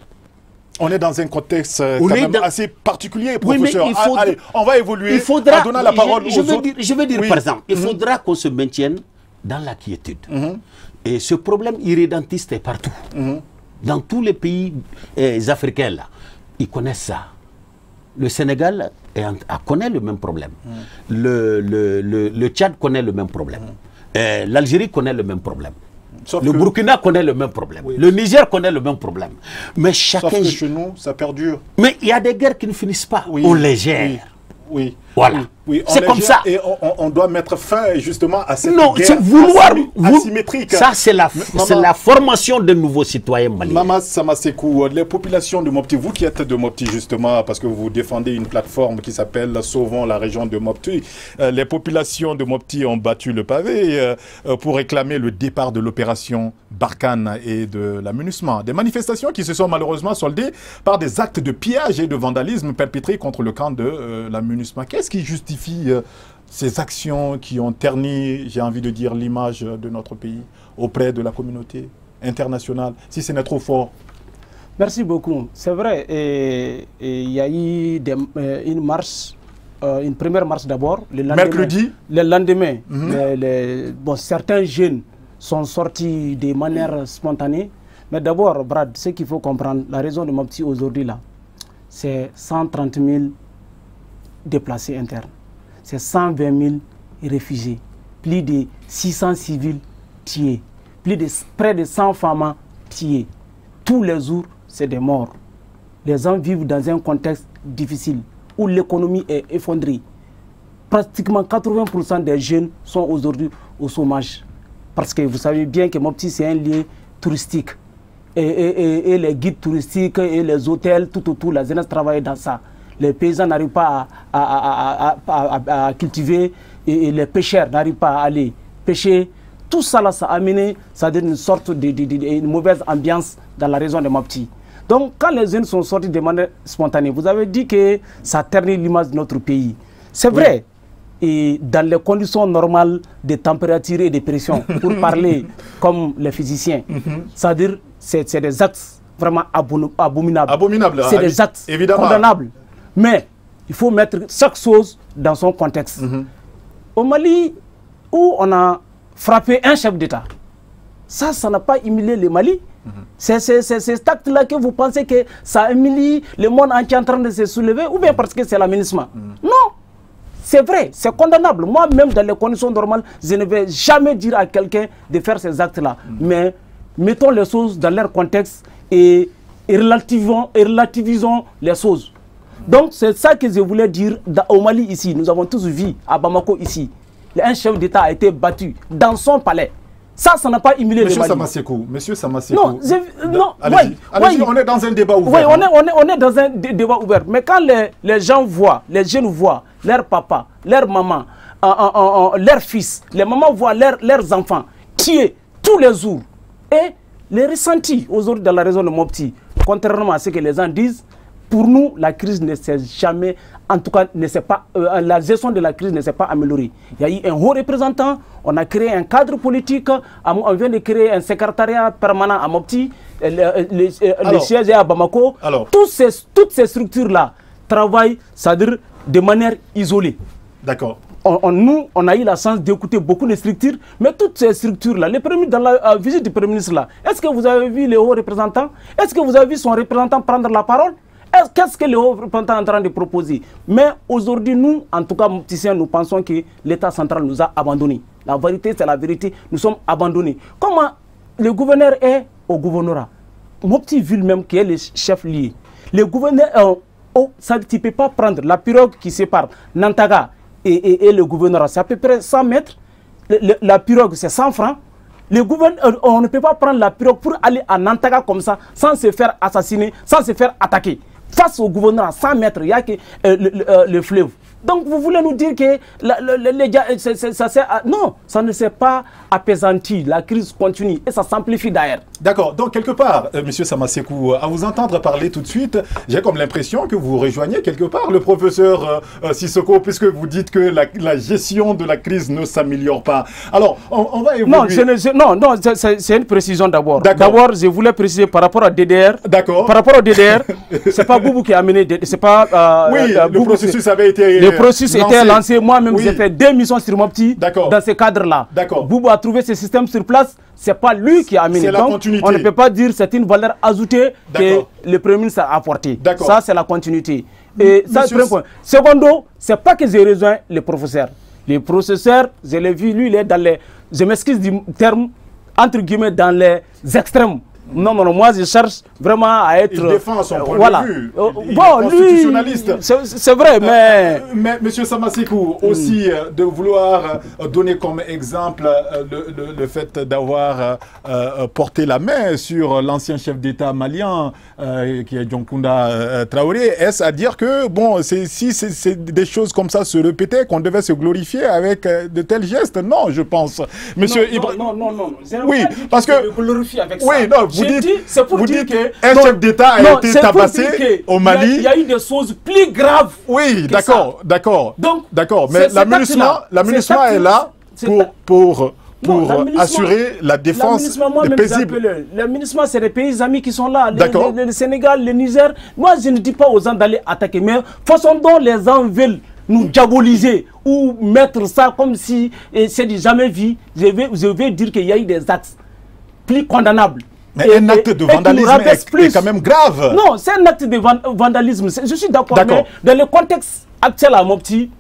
On est dans un contexte quand même assez particulier, professeur. Oui, mais allez, on va évoluer en donnant la parole aux autres. Je veux dire, par exemple, il faudra qu'on se maintienne dans la quiétude. Et ce problème irrédentiste est partout. Dans tous les pays africains, là, ils connaissent ça. Le Sénégal connaît le même problème. Le Tchad connaît le même problème. L'Algérie connaît le même problème. Le Burkina connaît le même problème. Oui. Le Niger connaît le même problème. Mais chacun... Sauf que chez nous, ça perdure. Mais il y a des guerres qui ne finissent pas. On les gère. Oui. Voilà. C'est comme ça. Et on doit mettre fin justement à cette guerre asymétrique. Ça, c'est la formation de nouveaux citoyens maliens. Mama Samasekou, les populations de Mopti, vous qui êtes de Mopti justement, parce que vous défendez une plateforme qui s'appelle Sauvons la région de Mopti, les populations de Mopti ont battu le pavé pour réclamer le départ de l'opération Barkhane et de la MINUSMA. Des manifestations qui se sont malheureusement soldées par des actes de pillage et de vandalisme perpétrés contre le camp de la MINUSMA. Qu'est-ce qui justifie ces actions qui ont terni, j'ai envie de dire, l'image de notre pays auprès de la communauté internationale, si ce n'est trop fort? Merci beaucoup. C'est vrai, il y a eu une marche, une première marche d'abord. Mercredi? Le lendemain, certains jeunes sont sortis de manière spontanée Mais d'abord, Brad, ce qu'il faut comprendre, la raison de Mopti aujourd'hui là, c'est 130 000 déplacés internes, c'est 120 000 réfugiés, plus de 600 civils tués, près de 100 femmes tuées. Tous les jours, c'est des morts. Les gens vivent dans un contexte difficile où l'économie est effondrée. Pratiquement 80% des jeunes sont aujourd'hui au chômage. Parce que vous savez bien que Mopti, c'est un lieu touristique. Et les guides touristiques et les hôtels, tout autour, la jeunesse travaille dans ça. Les paysans n'arrivent pas à cultiver et les pêcheurs n'arrivent pas à aller pêcher. Tout ça, là, ça a amené une sorte de mauvaise ambiance dans la région de Mopti. Donc, quand les jeunes sont sortis de manière spontanée, vous avez dit que ça ternit l'image de notre pays. C'est vrai. Oui. Et dans les conditions normales de température et de pression, pour parler comme les physiciens, c'est-à-dire c'est des actes vraiment abominables. C'est des actes condamnables. Mais il faut mettre chaque chose dans son contexte. Au Mali, où on a frappé un chef d'État, ça n'a pas humilié le Mali. C'est cet acte-là que vous pensez que ça humilie le monde entier en train de se soulever, ou bien parce que c'est l'aménagement. Non, c'est vrai, c'est condamnable. Moi-même, dans les conditions normales, je ne vais jamais dire à quelqu'un de faire ces actes-là. Mais mettons les choses dans leur contexte et relativisons les choses. Donc, c'est ça que je voulais dire au Mali ici. Nous avons tous vu à Bamako ici. Un chef d'État a été battu dans son palais. Ça n'a pas humilié le Mali. Monsieur Samasekou, non, allez-y, on est dans un débat ouvert. Oui, on est dans un débat ouvert. Mais quand les gens voient, les jeunes voient leur papa, leur maman, leurs fils, les mamans voient leurs enfants tués tous les jours. Et les ressentis aujourd'hui dans la région de Mopti, contrairement à ce que les gens disent, pour nous, la crise ne s'est jamais, en tout cas, la gestion de la crise ne s'est pas améliorée. Il y a eu un haut représentant, on a créé un cadre politique, on vient de créer un secrétariat permanent à Mopti, le siège est à Bamako. Toutes ces structures-là travaillent, c'est-à-dire de manière isolée. D'accord. Nous, on a eu la chance d'écouter beaucoup de structures, mais toutes ces structures-là, dans la visite du Premier ministre-là, est-ce que vous avez vu le haut représentant? Est-ce que vous avez vu son représentant prendre la parole? Qu'est-ce que le haut représentant est en train de proposer? Mais aujourd'hui, nous, en tout cas, Mopticiens, nous pensons que l'État central nous a abandonnés. La vérité, c'est la vérité. Nous sommes abandonnés. Comment le gouverneur est au gouvernorat? Mopti ville même qui est le chef lié. Le gouverneur, ça, tu ne peux pas prendre la pirogue qui sépare Nantaga et le gouvernorat. C'est à peu près 100 mètres. La pirogue, c'est 100 francs. On ne peut pas prendre la pirogue pour aller à Nantaga comme ça, sans se faire assassiner, sans se faire attaquer. Face au gouverneur à 100 mètres, il y a que le fleuve. Donc vous voulez nous dire que les gars, non, ça ne s'est pas apaisanti. La crise continue et ça s'amplifie d'ailleurs. D'accord. Donc quelque part, Monsieur Samasekou, à vous entendre parler tout de suite, j'ai comme l'impression que vous rejoignez quelque part le professeur Sissoko, puisque vous dites que la gestion de la crise ne s'améliore pas. Alors, on va évoluer. Non, c'est une précision d'abord. D'abord, je voulais préciser par rapport à DDR. D'accord. Par rapport au DDR, c'est pas Boubou qui a amené. C'est pas. Oui, le processus avait été. Le processus était lancé. Moi-même, j'ai fait 2 missions sur Mopti dans ce cadre-là. D'accord. Boubou a trouvé ce système sur place. C'est pas lui qui a amené. Donc, on ne peut pas dire que c'est une valeur ajoutée que le Premier ministre a apportée. Ça, c'est la continuité. Et ça, c'est un point. Secondo, c'est pas que j'ai rejoint le professeur. Le professeur, je l'ai vu, lui, il est dans les. Je m'excuse du terme, entre guillemets, dans les extrêmes. Non, moi je cherche vraiment à être. Il défend son point de vue. Il est constitutionnaliste. C'est vrai, mais. Mais M. Samasekou, aussi de vouloir donner comme exemple le fait d'avoir porté la main sur l'ancien chef d'État malien, qui est Dioncounda Traoré, est-ce à dire que, bon, si c'est des choses comme ça se répétaient, qu'on devait se glorifier avec de tels gestes? Non, je pense. Monsieur non. Oui, parce que. Oui, non. Vous dites qu'un chef d'État a été tabassé au Mali. Il y a eu des choses plus graves. Oui, d'accord. Mais l'aménagement est là pour assurer la défense des paisibles. L'aménagement, c'est les pays amis qui sont là. Le Sénégal, le Niger. Moi, je ne dis pas aux gens d'aller attaquer, mais façon dont les gens veulent nous diaboliser ou mettre ça comme si c'est du jamais vu, je vais dire qu'il y a eu des actes plus condamnables. Mais un acte de vandalisme est quand même grave. Non, c'est un acte de vandalisme. Je suis d'accord, mais dans le contexte actuel à Mopti,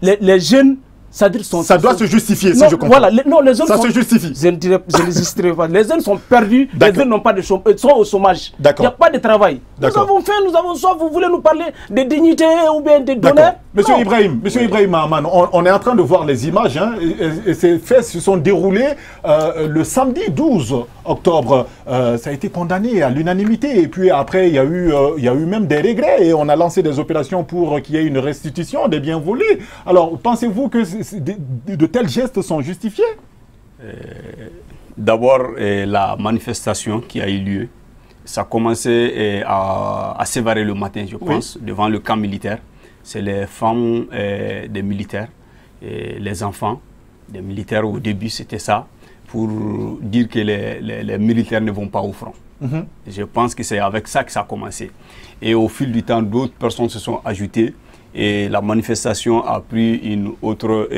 les jeunes, ça doit se justifier, si je comprends. Voilà, les jeunes se justifie. Je ne justifierai pas. Les jeunes sont perdus, les jeunes n'ont pas de sont au chômage. Il n'y a pas de travail. Nous avons soit vous voulez nous parler de dignité ou bien de d'honneur. Monsieur Ibrahim Mahaman, on est en train de voir les images, hein, et ces faits se sont déroulés le samedi 12 octobre. Ça a été condamné à l'unanimité, et puis après il y a eu même des regrets, et on a lancé des opérations pour qu'il y ait une restitution des biens volés. Alors pensez-vous que de tels gestes sont justifiés? D'abord, la manifestation qui a eu lieu, ça a commencé à s'évarer le matin, je pense, devant le camp militaire. C'est les femmes des militaires et les enfants des militaires. Au début, c'était ça, pour dire que les militaires ne vont pas au front. Je pense que c'est avec ça que ça a commencé. Et au fil du temps, d'autres personnes se sont ajoutées. Et la manifestation a pris une autre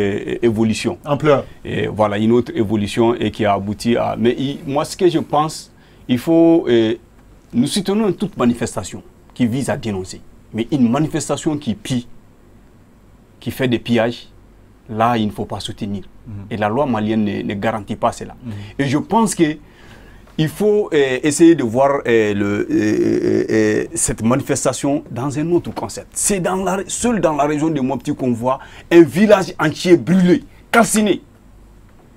évolution. Ampleur. Et voilà, une autre évolution et qui a abouti à... Mais moi, ce que je pense, il faut... nous soutenons toute manifestation qui vise à dénoncer. Mais une manifestation qui pille, qui fait des pillages, là, il ne faut pas soutenir. Et la loi malienne ne garantit pas cela. Et je pense que il faut essayer de voir cette manifestation dans un autre concept. C'est seul dans la région de Mopti qu'on voit un village entier brûlé, calciné.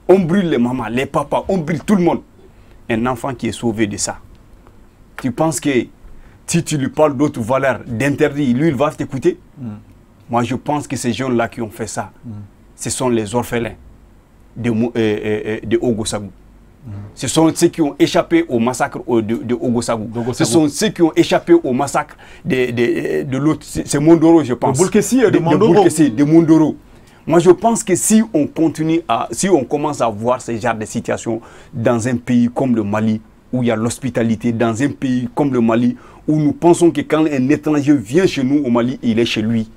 On brûle les mamans, les papas, on brûle tout le monde. Un enfant qui est sauvé de ça. Tu penses que si tu lui parles d'autres valeurs, d'interdit, lui, il va t'écouter? Moi, je pense que ces jeunes-là qui ont fait ça, ce sont les orphelins de Ogosagou. Ce sont ceux qui ont échappé au massacre de Ogosagou. Ce sont ceux qui ont échappé au massacre de l'autre, c'est Mondoro, je pense. De Boulkessi et de Mondoro. De Mondoro. Moi, je pense que si on continue si on commence à voir ce genre de situation dans un pays comme le Mali, où il y a l'hospitalité, dans un pays comme le Mali, où nous pensons que quand un étranger vient chez nous au Mali, il est chez lui.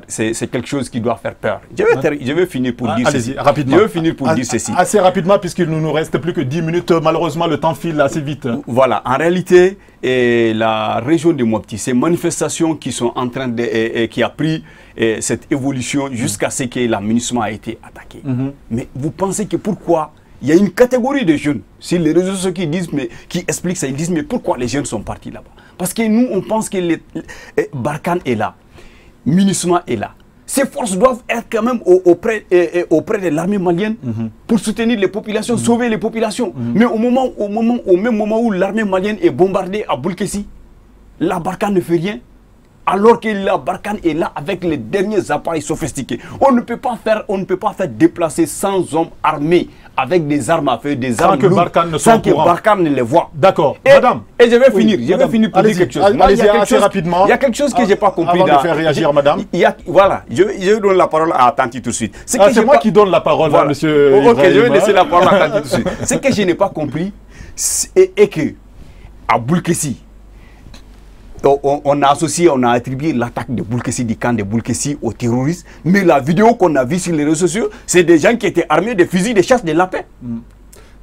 C'est quelque chose qui doit faire peur. Je vais finir pour dire ceci. Rapidement. Je vais finir pour dire ceci. Assez rapidement, puisqu'il ne nous reste plus que 10 minutes. Malheureusement, le temps file assez vite. Voilà. En réalité, la région de Mopti, ces manifestations qui sont en train de... qui a pris cette évolution jusqu'à ce que la MINUSMA a été attaquée. Mais vous pensez que pourquoi il y a une catégorie de jeunes sur les réseaux sociaux qui expliquent ça, ils disent mais pourquoi les jeunes sont partis là-bas? Parce que nous, on pense que Barkhane est là. MINUSMA est là. Ces forces doivent être quand même auprès de l'armée malienne pour soutenir les populations, sauver les populations. Mais au même moment où l'armée malienne est bombardée à Boulkessi, la Barkhane ne fait rien. Alors que la Barkhane est là avec les derniers appareils sophistiqués. On ne peut pas faire déplacer 100 hommes armés avec des armes à feu, des armes lourdes, sans que Barkhane ne les voit. D'accord. Madame. Et je vais finir. Je vais finir pour dire quelque chose. Allez-y assez rapidement. Il y a quelque chose que je n'ai pas compris. Avant de faire réagir, madame. Voilà. Je donne la parole à Tanti tout de suite. C'est moi qui donne la parole à monsieur. Ok, je vais laisser la parole à Tanti tout de suite. Ce que je n'ai pas compris, est que à Boulkessi, on a attribué l'attaque de Boulkessi, du camp de Boulkessi aux terroristes. Mais la vidéo qu'on a vue sur les réseaux sociaux, c'est des gens qui étaient armés de fusils de chasse de lapin.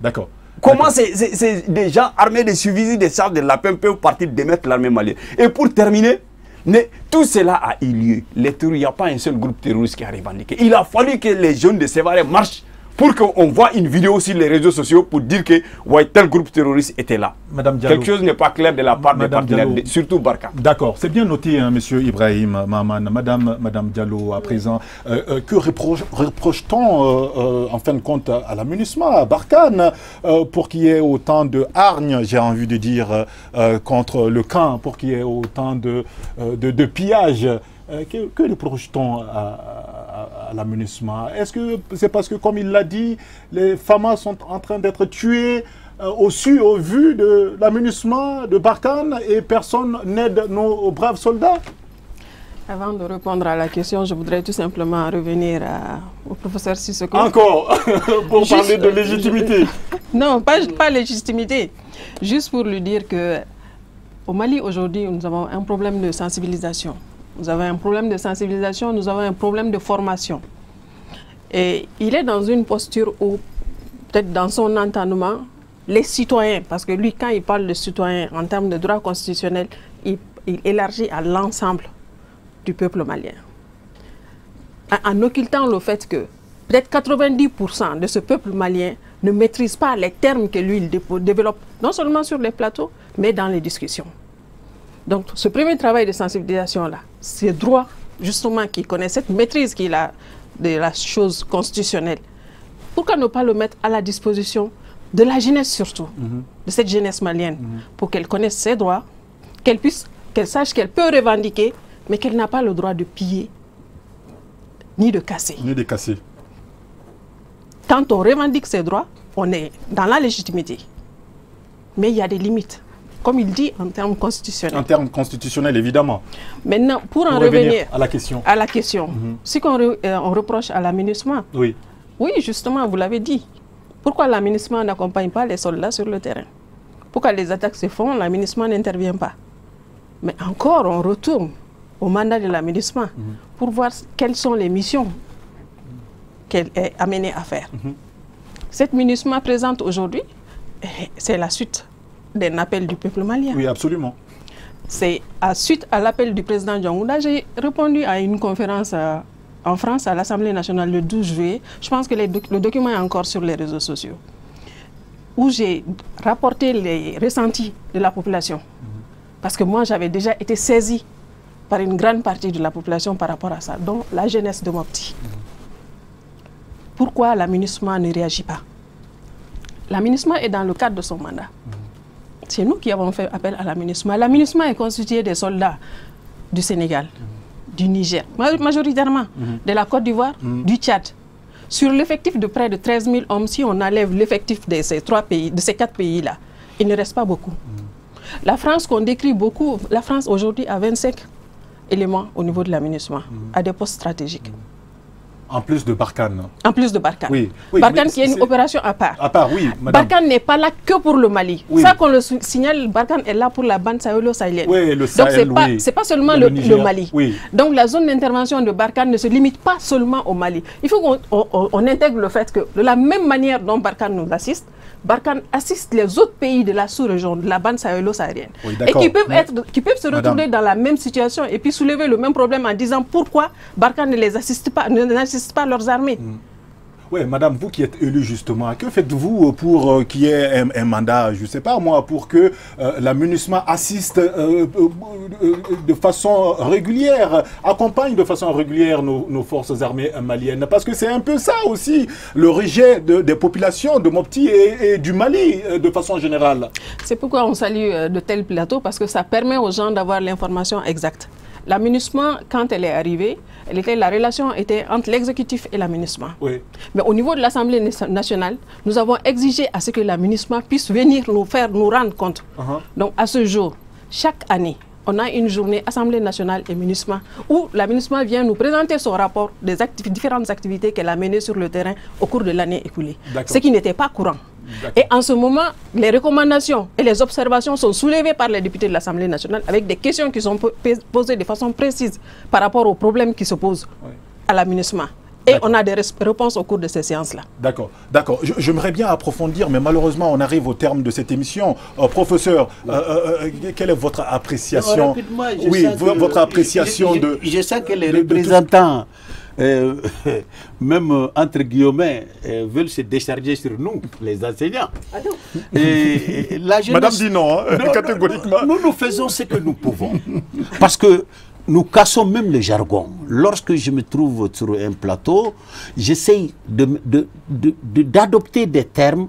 D'accord. Comment des gens armés de fusils de chasse de lapin peuvent partir démettre l'armée malienne? Et pour terminer, tout cela a eu lieu. Il n'y a pas un seul groupe terroriste qui a revendiqué. Il a fallu que les jeunes de Sévaré marchent pour qu'on voit une vidéo sur les réseaux sociaux pour dire que ouais, tel groupe terroriste était là. Madame Diallo, quelque chose n'est pas clair de la part des partenaires, surtout Barkhane. D'accord, c'est bien noté, hein, monsieur Ibrahim Mahaman. Madame Diallo, à présent, que reproche-t-on en fin de compte à la MINUSMA, à Barkhane, pour qu'il y ait autant de hargne, j'ai envie de dire, contre le camp, pour qu'il y ait autant de pillages? Que reproche-t-on à la MINUSMA? Est-ce que c'est parce que, comme il l'a dit, les FAMA sont en train d'être tués au vu de la MINUSMA, de Barkhane, et personne n'aide nos braves soldats? Avant de répondre à la question, je voudrais tout simplement revenir au professeur Sissoko. Encore pour parler de légitimité. Non, pas légitimité. Juste pour lui dire que au Mali, aujourd'hui, nous avons un problème de sensibilisation. Nous avons un problème de sensibilisation, nous avons un problème de formation. Et il est dans une posture où, peut-être dans son entendement, les citoyens, parce que lui, quand il parle de citoyens en termes de droit constitutionnel, il élargit à l'ensemble du peuple malien. En occultant le fait que peut-être 90% de ce peuple malien ne maîtrise pas les termes que lui, il développe, non seulement sur les plateaux, mais dans les discussions. Donc, ce premier travail de sensibilisation-là, ces droits, justement, qu'il connaît, cette maîtrise qu'il a de la chose constitutionnelle, pourquoi ne pas le mettre à la disposition de la jeunesse surtout, de cette jeunesse malienne, pour qu'elle connaisse ses droits, qu'elle sache qu'elle peut revendiquer, mais qu'elle n'a pas le droit de piller, ni de casser. Ni de casser. Quand on revendique ses droits, on est dans la légitimité. Mais il y a des limites, comme il dit en termes constitutionnels. En termes constitutionnels, évidemment. Maintenant, pour en revenir à la question. Ce qu'on reproche à l'aménagement, oui, justement, vous l'avez dit. Pourquoi l'aménagement n'accompagne pas les soldats sur le terrain? Pourquoi les attaques se font, l'aménagement n'intervient pas? Mais encore, on retourne au mandat de l'aménagement pour voir quelles sont les missions qu'elle est amenée à faire. Cette MINUSMA présente aujourd'hui, c'est la suite d'un appel du peuple malien. Oui, absolument. C'est suite à l'appel du président Diongounda, j'ai répondu à une conférence en France, à l'Assemblée nationale, le 12 juillet. Je pense que le document est encore sur les réseaux sociaux, où j'ai rapporté les ressentis de la population. Parce que moi, j'avais déjà été saisie par une grande partie de la population par rapport à ça, dont la jeunesse de Mopti. Pourquoi la MINUSMA ne réagit pas? La MINUSMA est dans le cadre de son mandat. C'est nous qui avons fait appel à la MINUSMA. La MINUSMA est constituée des soldats du Sénégal, du Niger, majoritairement, de la Côte d'Ivoire, du Tchad. Sur l'effectif de près de 13 000 hommes, si on enlève l'effectif de ces 4 pays-là, il ne reste pas beaucoup. La France, qu'on décrit beaucoup, la France aujourd'hui a 25 éléments au niveau de la MINUSMA, à des postes stratégiques. En plus de Barkhane. En plus de Barkhane. Oui, Barkhane qui est une opération à part. À part, oui, madame. Barkhane n'est pas là que pour le Mali. Oui. Ça qu'on le signale, Barkhane est là pour la bande sahélo-sahélienne. Oui, le Sahel, donc c'est pas seulement le Mali. Oui. Donc la zone d'intervention de Barkhane ne se limite pas seulement au Mali. Il faut qu'on intègre le fait que de la même manière dont Barkhane nous assiste, Barkhane assiste les autres pays de la sous-région, de la bande sahélo-sahélienne. Oui, et qui peuvent se retrouver dans la même situation et puis soulever le même problème en disant pourquoi Barkhane ne les assiste pas, n'assiste pas leurs armées. Oui, madame, vous qui êtes élue justement, que faites-vous pour qu'il y ait un mandat, je ne sais pas moi, pour que la MINUSMA assiste de façon régulière, accompagne de façon régulière nos forces armées maliennes? Parce que c'est un peu ça aussi, le rejet des populations de Mopti et du Mali de façon générale. C'est pourquoi on salue de tels plateaux, parce que ça permet aux gens d'avoir l'information exacte. La MINUSMA, quand elle est arrivée, la relation était entre l'exécutif et la MINUSMA. Oui. Mais au niveau de l'Assemblée nationale, nous avons exigé à ce que la MINUSMA puisse venir nous rendre compte. Donc à ce jour, chaque année, on a une journée Assemblée nationale et MINUSMA où la MINUSMA vient nous présenter son rapport des différentes activités qu'elle a menées sur le terrain au cours de l'année écoulée. Ce qui n'était pas courant. Et en ce moment, les recommandations et les observations sont soulevées par les députés de l'Assemblée nationale avec des questions qui sont posées de façon précise par rapport aux problèmes qui se posent à la MINUSMA. Et on a des réponses au cours de ces séances-là. D'accord, d'accord. J'aimerais bien approfondir, mais malheureusement, on arrive au terme de cette émission. Professeur, quelle est votre appréciation? Oui, votre appréciation de... Je sens que les représentants... même entre guillemets, veulent se décharger sur nous, les enseignants. Et la jeunesse, madame dit non, hein, catégoriquement. Nous faisons ce que nous pouvons. Parce que nous cassons même le jargon. Lorsque je me trouve sur un plateau, j'essaye d'adopter des termes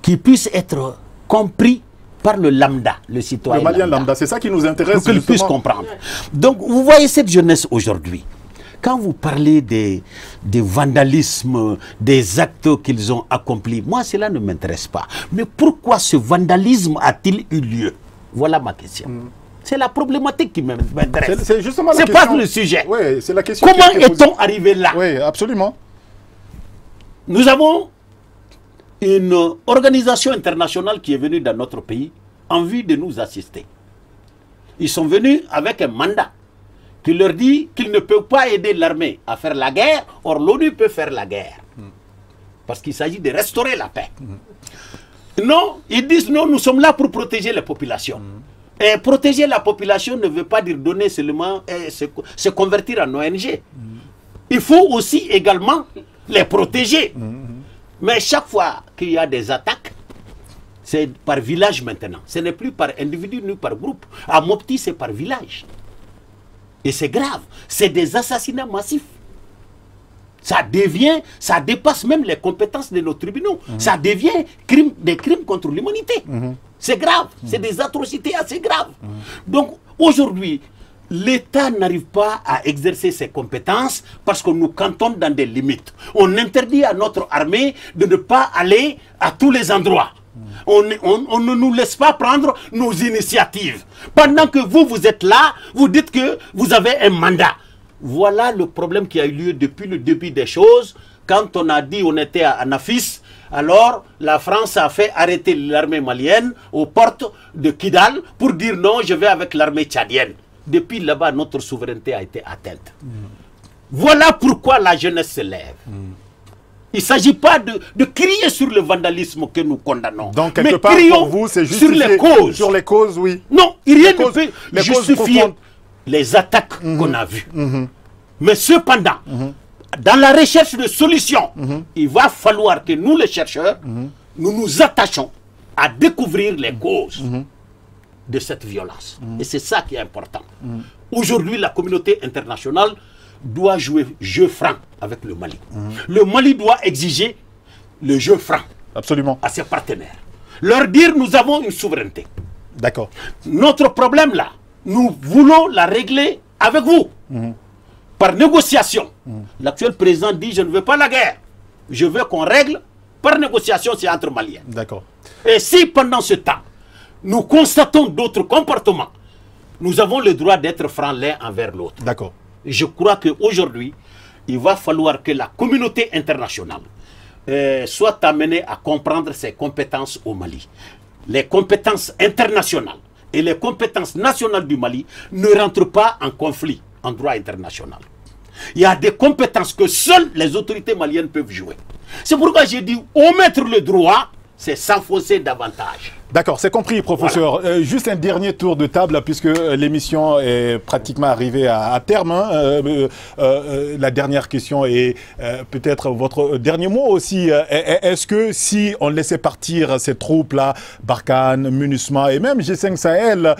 qui puissent être compris par le lambda, le citoyen. Le malien lambda, c'est ça qui nous intéresse. Pour qu'il puisse comprendre. Donc, vous voyez cette jeunesse aujourd'hui. Quand vous parlez des vandalismes, des actes qu'ils ont accomplis, moi, cela ne m'intéresse pas. Mais pourquoi ce vandalisme a-t-il eu lieu? Voilà ma question. C'est la problématique qui m'intéresse. C'est justement la question. C'est pas le sujet. Oui, c'est la question. Comment est-on arrivé là? Oui, absolument. Nous avons une organisation internationale qui est venue dans notre pays en vue de nous assister. Ils sont venus avec un mandat qui leur dit qu'ils ne peuvent pas aider l'armée à faire la guerre. Or, l'ONU peut faire la guerre. Parce qu'il s'agit de restaurer la paix. Non, ils disent non, nous sommes là pour protéger les populations. Et protéger la population ne veut pas dire donner seulement, se convertir en ONG. Il faut aussi également les protéger. Mais chaque fois qu'il y a des attaques, c'est par village maintenant. Ce n'est plus par individu ni par groupe. À Mopti, c'est par village. Et c'est grave. C'est des assassinats massifs. Ça dépasse même les compétences de nos tribunaux. Ça devient des crimes contre l'humanité. C'est grave. C'est des atrocités assez graves. Donc, aujourd'hui, l'État n'arrive pas à exercer ses compétences parce qu'on nous cantonne dans des limites. On interdit à notre armée de ne pas aller à tous les endroits. On ne nous laisse pas prendre nos initiatives. Pendant que vous êtes là, vous dites que vous avez un mandat. Voilà le problème qui a eu lieu depuis le début des choses. Quand on a dit on était à Nafis, alors la France a fait arrêter l'armée malienne aux portes de Kidal pour dire non, je vais avec l'armée tchadienne. Depuis là-bas, notre souveraineté a été atteinte. Voilà pourquoi la jeunesse se lève. Il ne s'agit pas de crier sur le vandalisme que nous condamnons. Donc, quelque part, pour vous, c'est justifié sur les causes. Sur les causes, oui. Non, rien ne peut justifier les attaques qu'on a vues. Mais cependant, dans la recherche de solutions, il va falloir que nous, les chercheurs, nous nous attachons à découvrir les causes de cette violence. Et c'est ça qui est important. Aujourd'hui, la communauté internationale doit jouer jeu franc avec le Mali. Le Mali doit exiger le jeu franc. Absolument. À ses partenaires. Leur dire, nous avons une souveraineté. D'accord. Notre problème là, nous voulons la régler avec vous. Par négociation. L'actuel président dit, je ne veux pas la guerre. Je veux qu'on règle par négociation, c'est entre Maliens. D'accord. Et si pendant ce temps, nous constatons d'autres comportements, nous avons le droit d'être francs l'un envers l'autre. D'accord. Je crois qu'aujourd'hui, il va falloir que la communauté internationale soit amenée à comprendre ses compétences au Mali. Les compétences internationales et les compétences nationales du Mali ne rentrent pas en conflit en droit international. Il y a des compétences que seules les autorités maliennes peuvent jouer. C'est pourquoi j'ai dit omettre le droit, c'est s'enfoncer davantage. D'accord, c'est compris, professeur. Voilà. Juste un dernier tour de table, puisque l'émission est pratiquement arrivée à terme. La dernière question est peut-être votre dernier mot aussi. Est-ce que si on laissait partir ces troupes-là, Barkhane, MINUSMA et même G5 Sahel,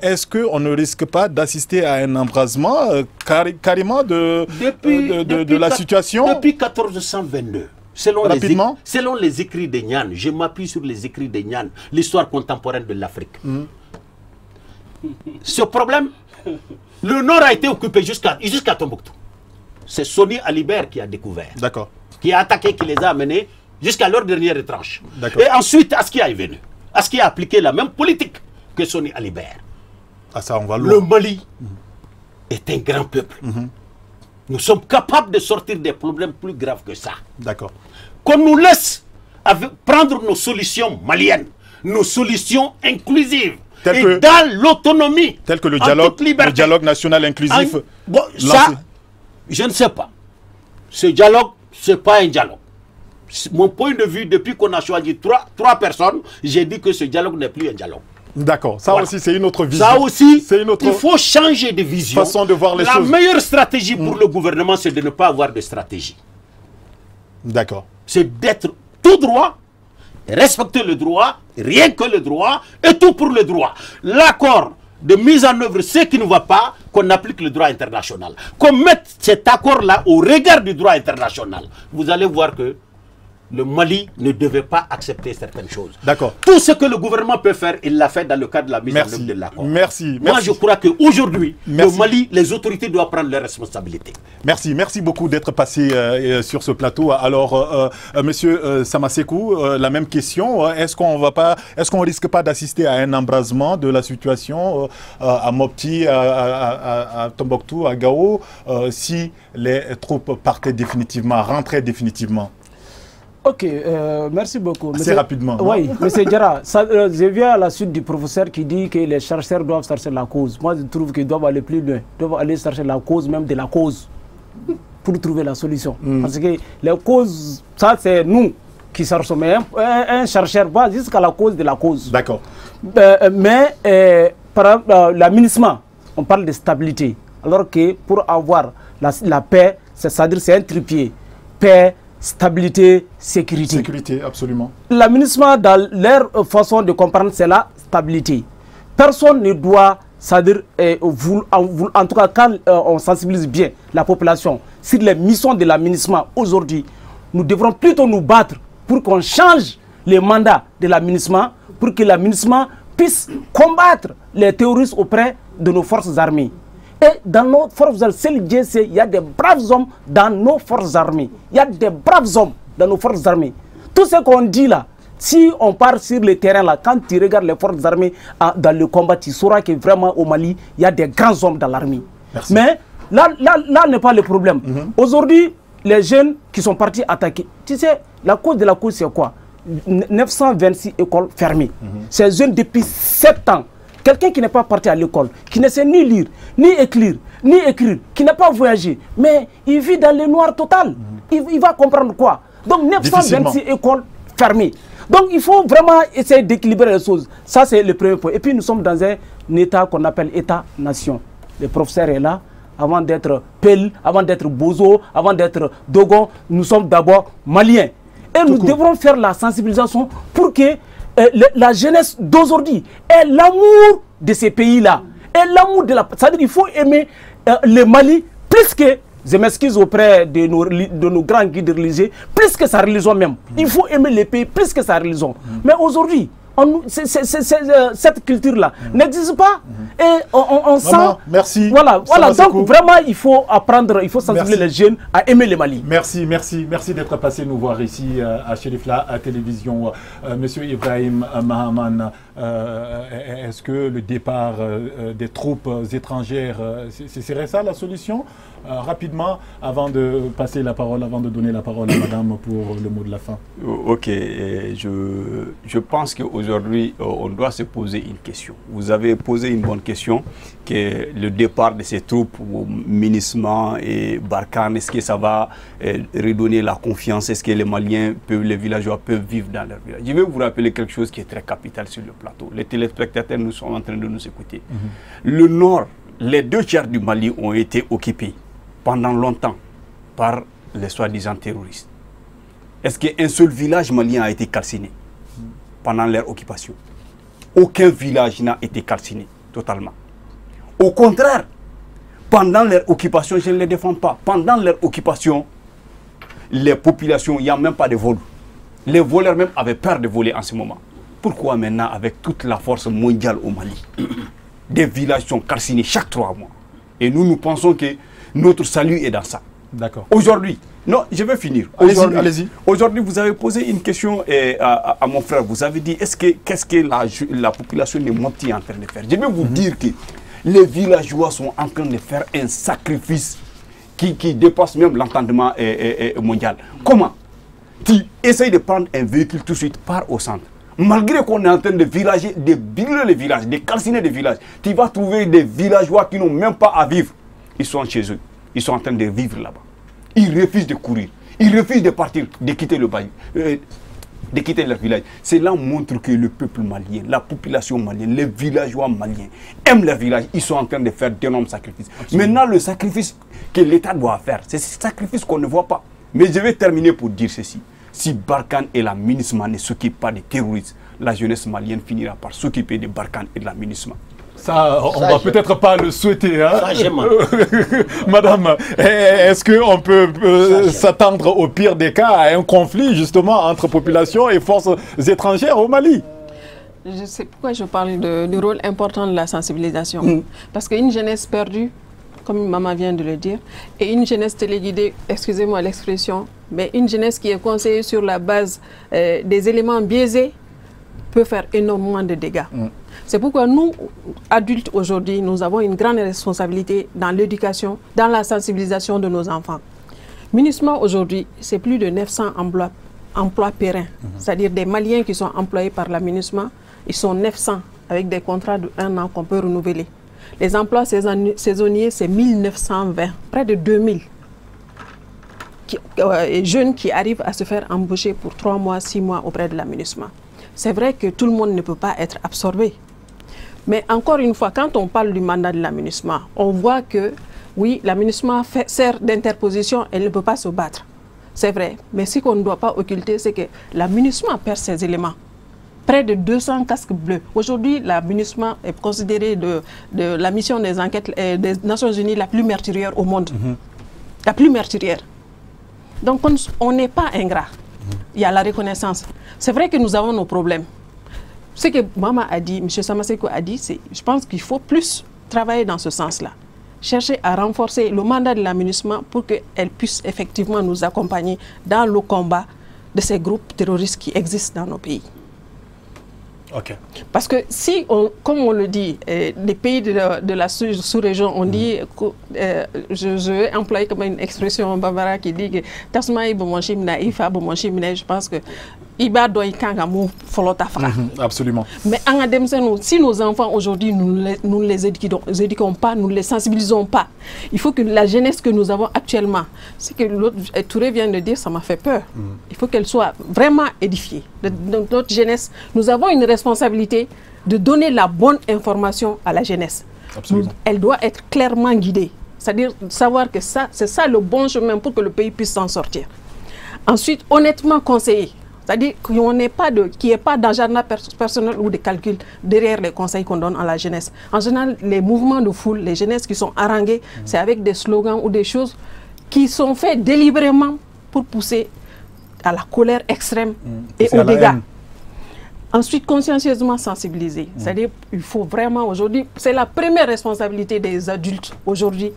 est-ce qu'on ne risque pas d'assister à un embrasement carrément de la situation? Depuis 1422. Selon les écrits de Nian, je m'appuie sur les écrits de Nian, l'histoire contemporaine de l'Afrique. Ce problème, le nord a été occupé jusqu'à Tombouctou. C'est Soni Alibert qui a découvert. D'accord. Qui a attaqué, qui les a amenés jusqu'à leur dernière retranche. Et ensuite, Aski est venu. Aski a appliqué la même politique que Soni Alibert. Ah, ça, on va loin. Le Mali est un grand peuple. Nous sommes capables de sortir des problèmes plus graves que ça. D'accord. Qu'on nous laisse prendre nos solutions maliennes, nos solutions inclusives, dans l'autonomie. Tel que le dialogue national inclusif. Ça, je ne sais pas. Ce dialogue, ce n'est pas un dialogue. Mon point de vue, depuis qu'on a choisi trois personnes, j'ai dit que ce dialogue n'est plus un dialogue. D'accord, ça aussi c'est une autre vision. Ça aussi, il faut changer de vision. Façon de voir les choses. La meilleure stratégie pour le gouvernement, c'est de ne pas avoir de stratégie. D'accord. C'est d'être tout droit, respecter le droit, rien que le droit, et tout pour le droit. L'accord de mise en œuvre, ce qui ne va pas, qu'on applique le droit international. Qu'on mette cet accord-là au regard du droit international. Vous allez voir que le Mali ne devait pas accepter certaines choses. D'accord. Tout ce que le gouvernement peut faire, il l'a fait dans le cadre de la mise en œuvre de l'accord. Merci. Moi, je crois qu'aujourd'hui, le Mali, les autorités doivent prendre leurs responsabilités. Merci beaucoup d'être passé sur ce plateau. Alors, monsieur Samasekou, la même question. Est-ce qu'on risque pas d'assister à un embrasement de la situation à Mopti, à Tombouctou, à Gao, si les troupes partaient définitivement, rentraient définitivement? Ok, merci beaucoup. Assez rapidement. Oui, M. Diarra, je viens à la suite du professeur qui dit que les chercheurs doivent chercher la cause. Moi, je trouve qu'ils doivent aller plus loin. Ils doivent aller chercher la cause même de la cause pour trouver la solution. Parce que les causes, ça c'est nous. qui se ressemblent. Un chercheur va jusqu'à la cause de la cause. D'accord. Mais par exemple, l'aménagement, on parle de stabilité. Alors que pour avoir la paix, c'est-à-dire c'est un tripier. Paix, stabilité, sécurité. Sécurité, absolument. L'aménagement, dans leur façon de comprendre, c'est la stabilité. Personne ne doit, c'est-à-dire, en tout cas, quand on sensibilise bien la population sur les missions de l'aménagement aujourd'hui, nous devrons plutôt nous battre pour qu'on change les mandats de l'aménagement, pour que l'aménagement puisse combattre les terroristes auprès de nos forces armées. Et dans nos forces armées, il y a des braves hommes dans nos forces armées. Il y a des braves hommes dans nos forces armées. Tout ce qu'on dit là, si on part sur le terrain là, quand tu regardes les forces armées dans le combat, tu sauras que vraiment au Mali, il y a des grands hommes dans l'armée. Mais là n'est pas le problème. Aujourd'hui, les jeunes qui sont partis attaquer, tu sais, la cause de la cause c'est quoi? 926 écoles fermées. Ces jeunes depuis 7 ans. Quelqu'un qui n'est pas parti à l'école, qui ne sait ni lire, ni écrire, qui n'a pas voyagé, mais il vit dans le noir total. Il va comprendre quoi? Donc 926 écoles fermées. Donc il faut vraiment essayer d'équilibrer les choses. Ça c'est le premier point. Et puis nous sommes dans un état qu'on appelle état-nation. Le professeur est là. Avant d'être Pel, avant d'être Bozo, avant d'être Dogon, nous sommes d'abord Maliens. Et nous devrons faire la sensibilisation pour que la jeunesse d'aujourd'hui ait l'amour de ces pays-là. Et l'amour de la... C'est-à-dire qu'il faut aimer le Mali plus que, je m'excuse auprès de nos grands guides religieux, plus que sa religion même. Il faut aimer les pays plus que sa religion. Mais aujourd'hui, cette culture-là n'existe pas. Et on sent... Merci. Voilà, donc vraiment, il faut apprendre, il faut sensibiliser les jeunes à aimer le Mali. Merci d'être passé nous voir ici à Chérifla à télévision. Monsieur Ibrahim Mahaman, est-ce que le départ des troupes étrangères, ce serait ça la solution? Rapidement, avant de passer la parole, avant de donner la parole à madame pour le mot de la fin. Ok, je pense qu'aujourd'hui, on doit se poser une question. Vous avez posé une bonne question, que le départ de ces troupes au MINUSMA et Barkhane, est-ce que ça va redonner la confiance? Est-ce que les Maliens, les villageois peuvent vivre dans leur village? Je vais vous rappeler quelque chose qui est très capital sur le plateau. Les téléspectateurs nous sont en train de nous écouter. Le nord, les 2 tiers du Mali ont été occupés pendant longtemps par les soi-disant terroristes. Est-ce qu'un seul village malien a été calciné pendant leur occupation? Aucun village n'a été calciné totalement. Au contraire, pendant leur occupation, je ne les défends pas, pendant leur occupation, les populations, il n'y a même pas de vol. Les voleurs même avaient peur de voler en ce moment. Pourquoi maintenant, avec toute la force mondiale au Mali, des villages sont calcinés chaque 3 mois? Et nous pensons que notre salut est dans ça. D'accord. Aujourd'hui, non, je vais finir. Allez-y. Aujourd'hui, vous avez posé une question à mon frère. Vous avez dit, qu'est-ce que la population de Monti est en train de faire? Je vais vous dire que les villageois sont en train de faire un sacrifice qui dépasse même l'entendement mondial. Comment? Tu essayes de prendre un véhicule tout de suite, pars au centre. Malgré qu'on est en train de villager, de brûler les villages, de calciner des villages, tu vas trouver des villageois qui n'ont même pas à vivre. Ils sont chez eux. Ils sont en train de vivre là-bas. Ils refusent de courir. Ils refusent de partir, de quitter le bail, de quitter leur village. Cela montre que le peuple malien, la population malienne, les villageois maliens aiment leur village. Ils sont en train de faire d'énormes sacrifices. Absolument. Maintenant, le sacrifice que l'État doit faire, c'est ce sacrifice qu'on ne voit pas. Mais je vais terminer pour dire ceci. Si Barkhane et la MINUSMA ne s'occupent pas des terroristes, la jeunesse malienne finira par s'occuper de Barkhane et de la MINUSMA. Ça, on ne va peut-être pas le souhaiter. Hein? Madame, est-ce qu'on peut s'attendre au pire des cas à un conflit justement entre population et forces étrangères au Mali? Je sais pourquoi je parle du rôle important de la sensibilisation. Parce qu'une jeunesse perdue, comme maman vient de le dire, et une jeunesse téléguidée, excusez-moi l'expression, mais une jeunesse qui est conseillée sur la base des éléments biaisés peut faire énormément de dégâts. C'est pourquoi nous, adultes aujourd'hui, nous avons une grande responsabilité dans l'éducation, dans la sensibilisation de nos enfants. MINUSMA aujourd'hui, c'est plus de 900 emplois pérennes, c'est-à-dire des Maliens qui sont employés par la MINUSMA, ils sont 900 avec des contrats de 1 an qu'on peut renouveler. Les emplois saisonniers, c'est 1920, près de 2000 jeunes qui arrivent à se faire embaucher pour 3 mois, 6 mois auprès de la MINUSMA. C'est vrai que tout le monde ne peut pas être absorbé. Mais encore une fois, quand on parle du mandat de la MINUSMA, on voit que, oui, la MINUSMA sert d'interposition, elle ne peut pas se battre. C'est vrai, mais ce qu'on ne doit pas occulter, c'est que la MINUSMA perd ses éléments. Près de 200 casques bleus. Aujourd'hui, la MINUSMA est considérée de la mission des enquêtes des Nations Unies la plus meurtrière au monde. La plus meurtrière. Donc, on n'est pas ingrat. Il y a la reconnaissance. C'est vrai que nous avons nos problèmes. Ce que Maman a dit, M. Samaseko a dit, je pense qu'il faut plus travailler dans ce sens-là. Chercher à renforcer le mandat de la MINUSMA pour qu'elle puisse effectivement nous accompagner dans le combat de ces groupes terroristes qui existent dans nos pays. Okay. Parce que si, comme on le dit, les pays de la sous-région, on dit, je vais employer comme une expression bambara qui dit que je pense que absolument. Mais si nos enfants aujourd'hui, nous ne les éduquons pas, nous ne les sensibilisons pas, il faut que la jeunesse que nous avons actuellement, ce que l'autre Touré vient de dire, ça m'a fait peur. Il faut qu'elle soit vraiment édifiée. Notre jeunesse, nous avons une responsabilité de donner la bonne information à la jeunesse. Elle doit être clairement guidée. C'est-à-dire savoir que c'est ça le bon chemin pour que le pays puisse s'en sortir. Ensuite, honnêtement conseiller. C'est-à-dire qu'il n'y ait pas d'agenda personnel ou de calcul derrière les conseils qu'on donne à la jeunesse. En général, les mouvements de foule, les jeunesses qui sont haranguées, c'est avec des slogans ou des choses qui sont faits délibérément pour pousser à la colère extrême et aux dégâts. Ensuite, consciencieusement sensibiliser. C'est-à-dire qu'il faut vraiment aujourd'hui, c'est la première responsabilité des adultes aujourd'hui,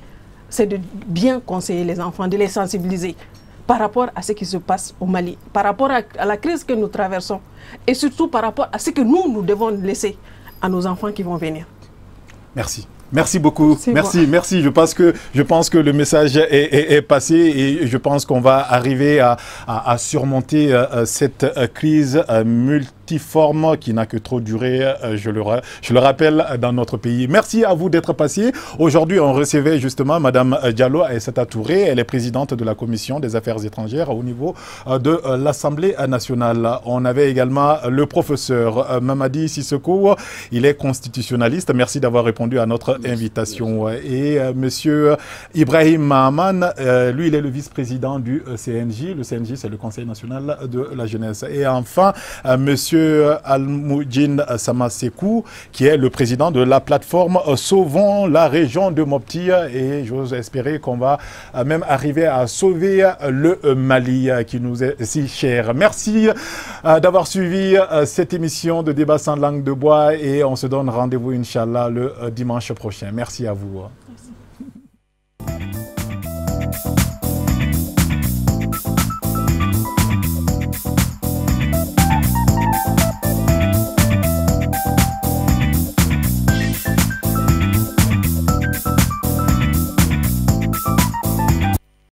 c'est de bien conseiller les enfants, de les sensibiliser par rapport à ce qui se passe au Mali, par rapport à la crise que nous traversons et surtout par rapport à ce que nous devons laisser à nos enfants qui vont venir. Merci. Merci beaucoup. Merci. Je pense que le message est passé et je pense qu'on va arriver à surmonter cette crise multiforme qui n'a que trop duré, je le rappelle, dans notre pays. Merci à vous d'être passé. Aujourd'hui, on recevait justement Mme Diallo Aissata Touré. Elle est présidente de la Commission des Affaires étrangères au niveau de l'Assemblée nationale. On avait également le professeur Mamadi Sissoko. Il est constitutionnaliste. Merci d'avoir répondu à notre invitation. Et monsieur Ibrahim Mahaman, lui, il est le vice-président du CNJ. Le CNJ, c'est le Conseil national de la jeunesse. Et enfin, monsieur Almoudjine Samasekou, qui est le président de la plateforme Sauvons la région de Mopti. Et j'ose espérer qu'on va même arriver à sauver le Mali qui nous est si cher. Merci d'avoir suivi cette émission de débat sans langue de bois et on se donne rendez-vous, Inch'Allah, le dimanche prochain. Merci à vous. Merci.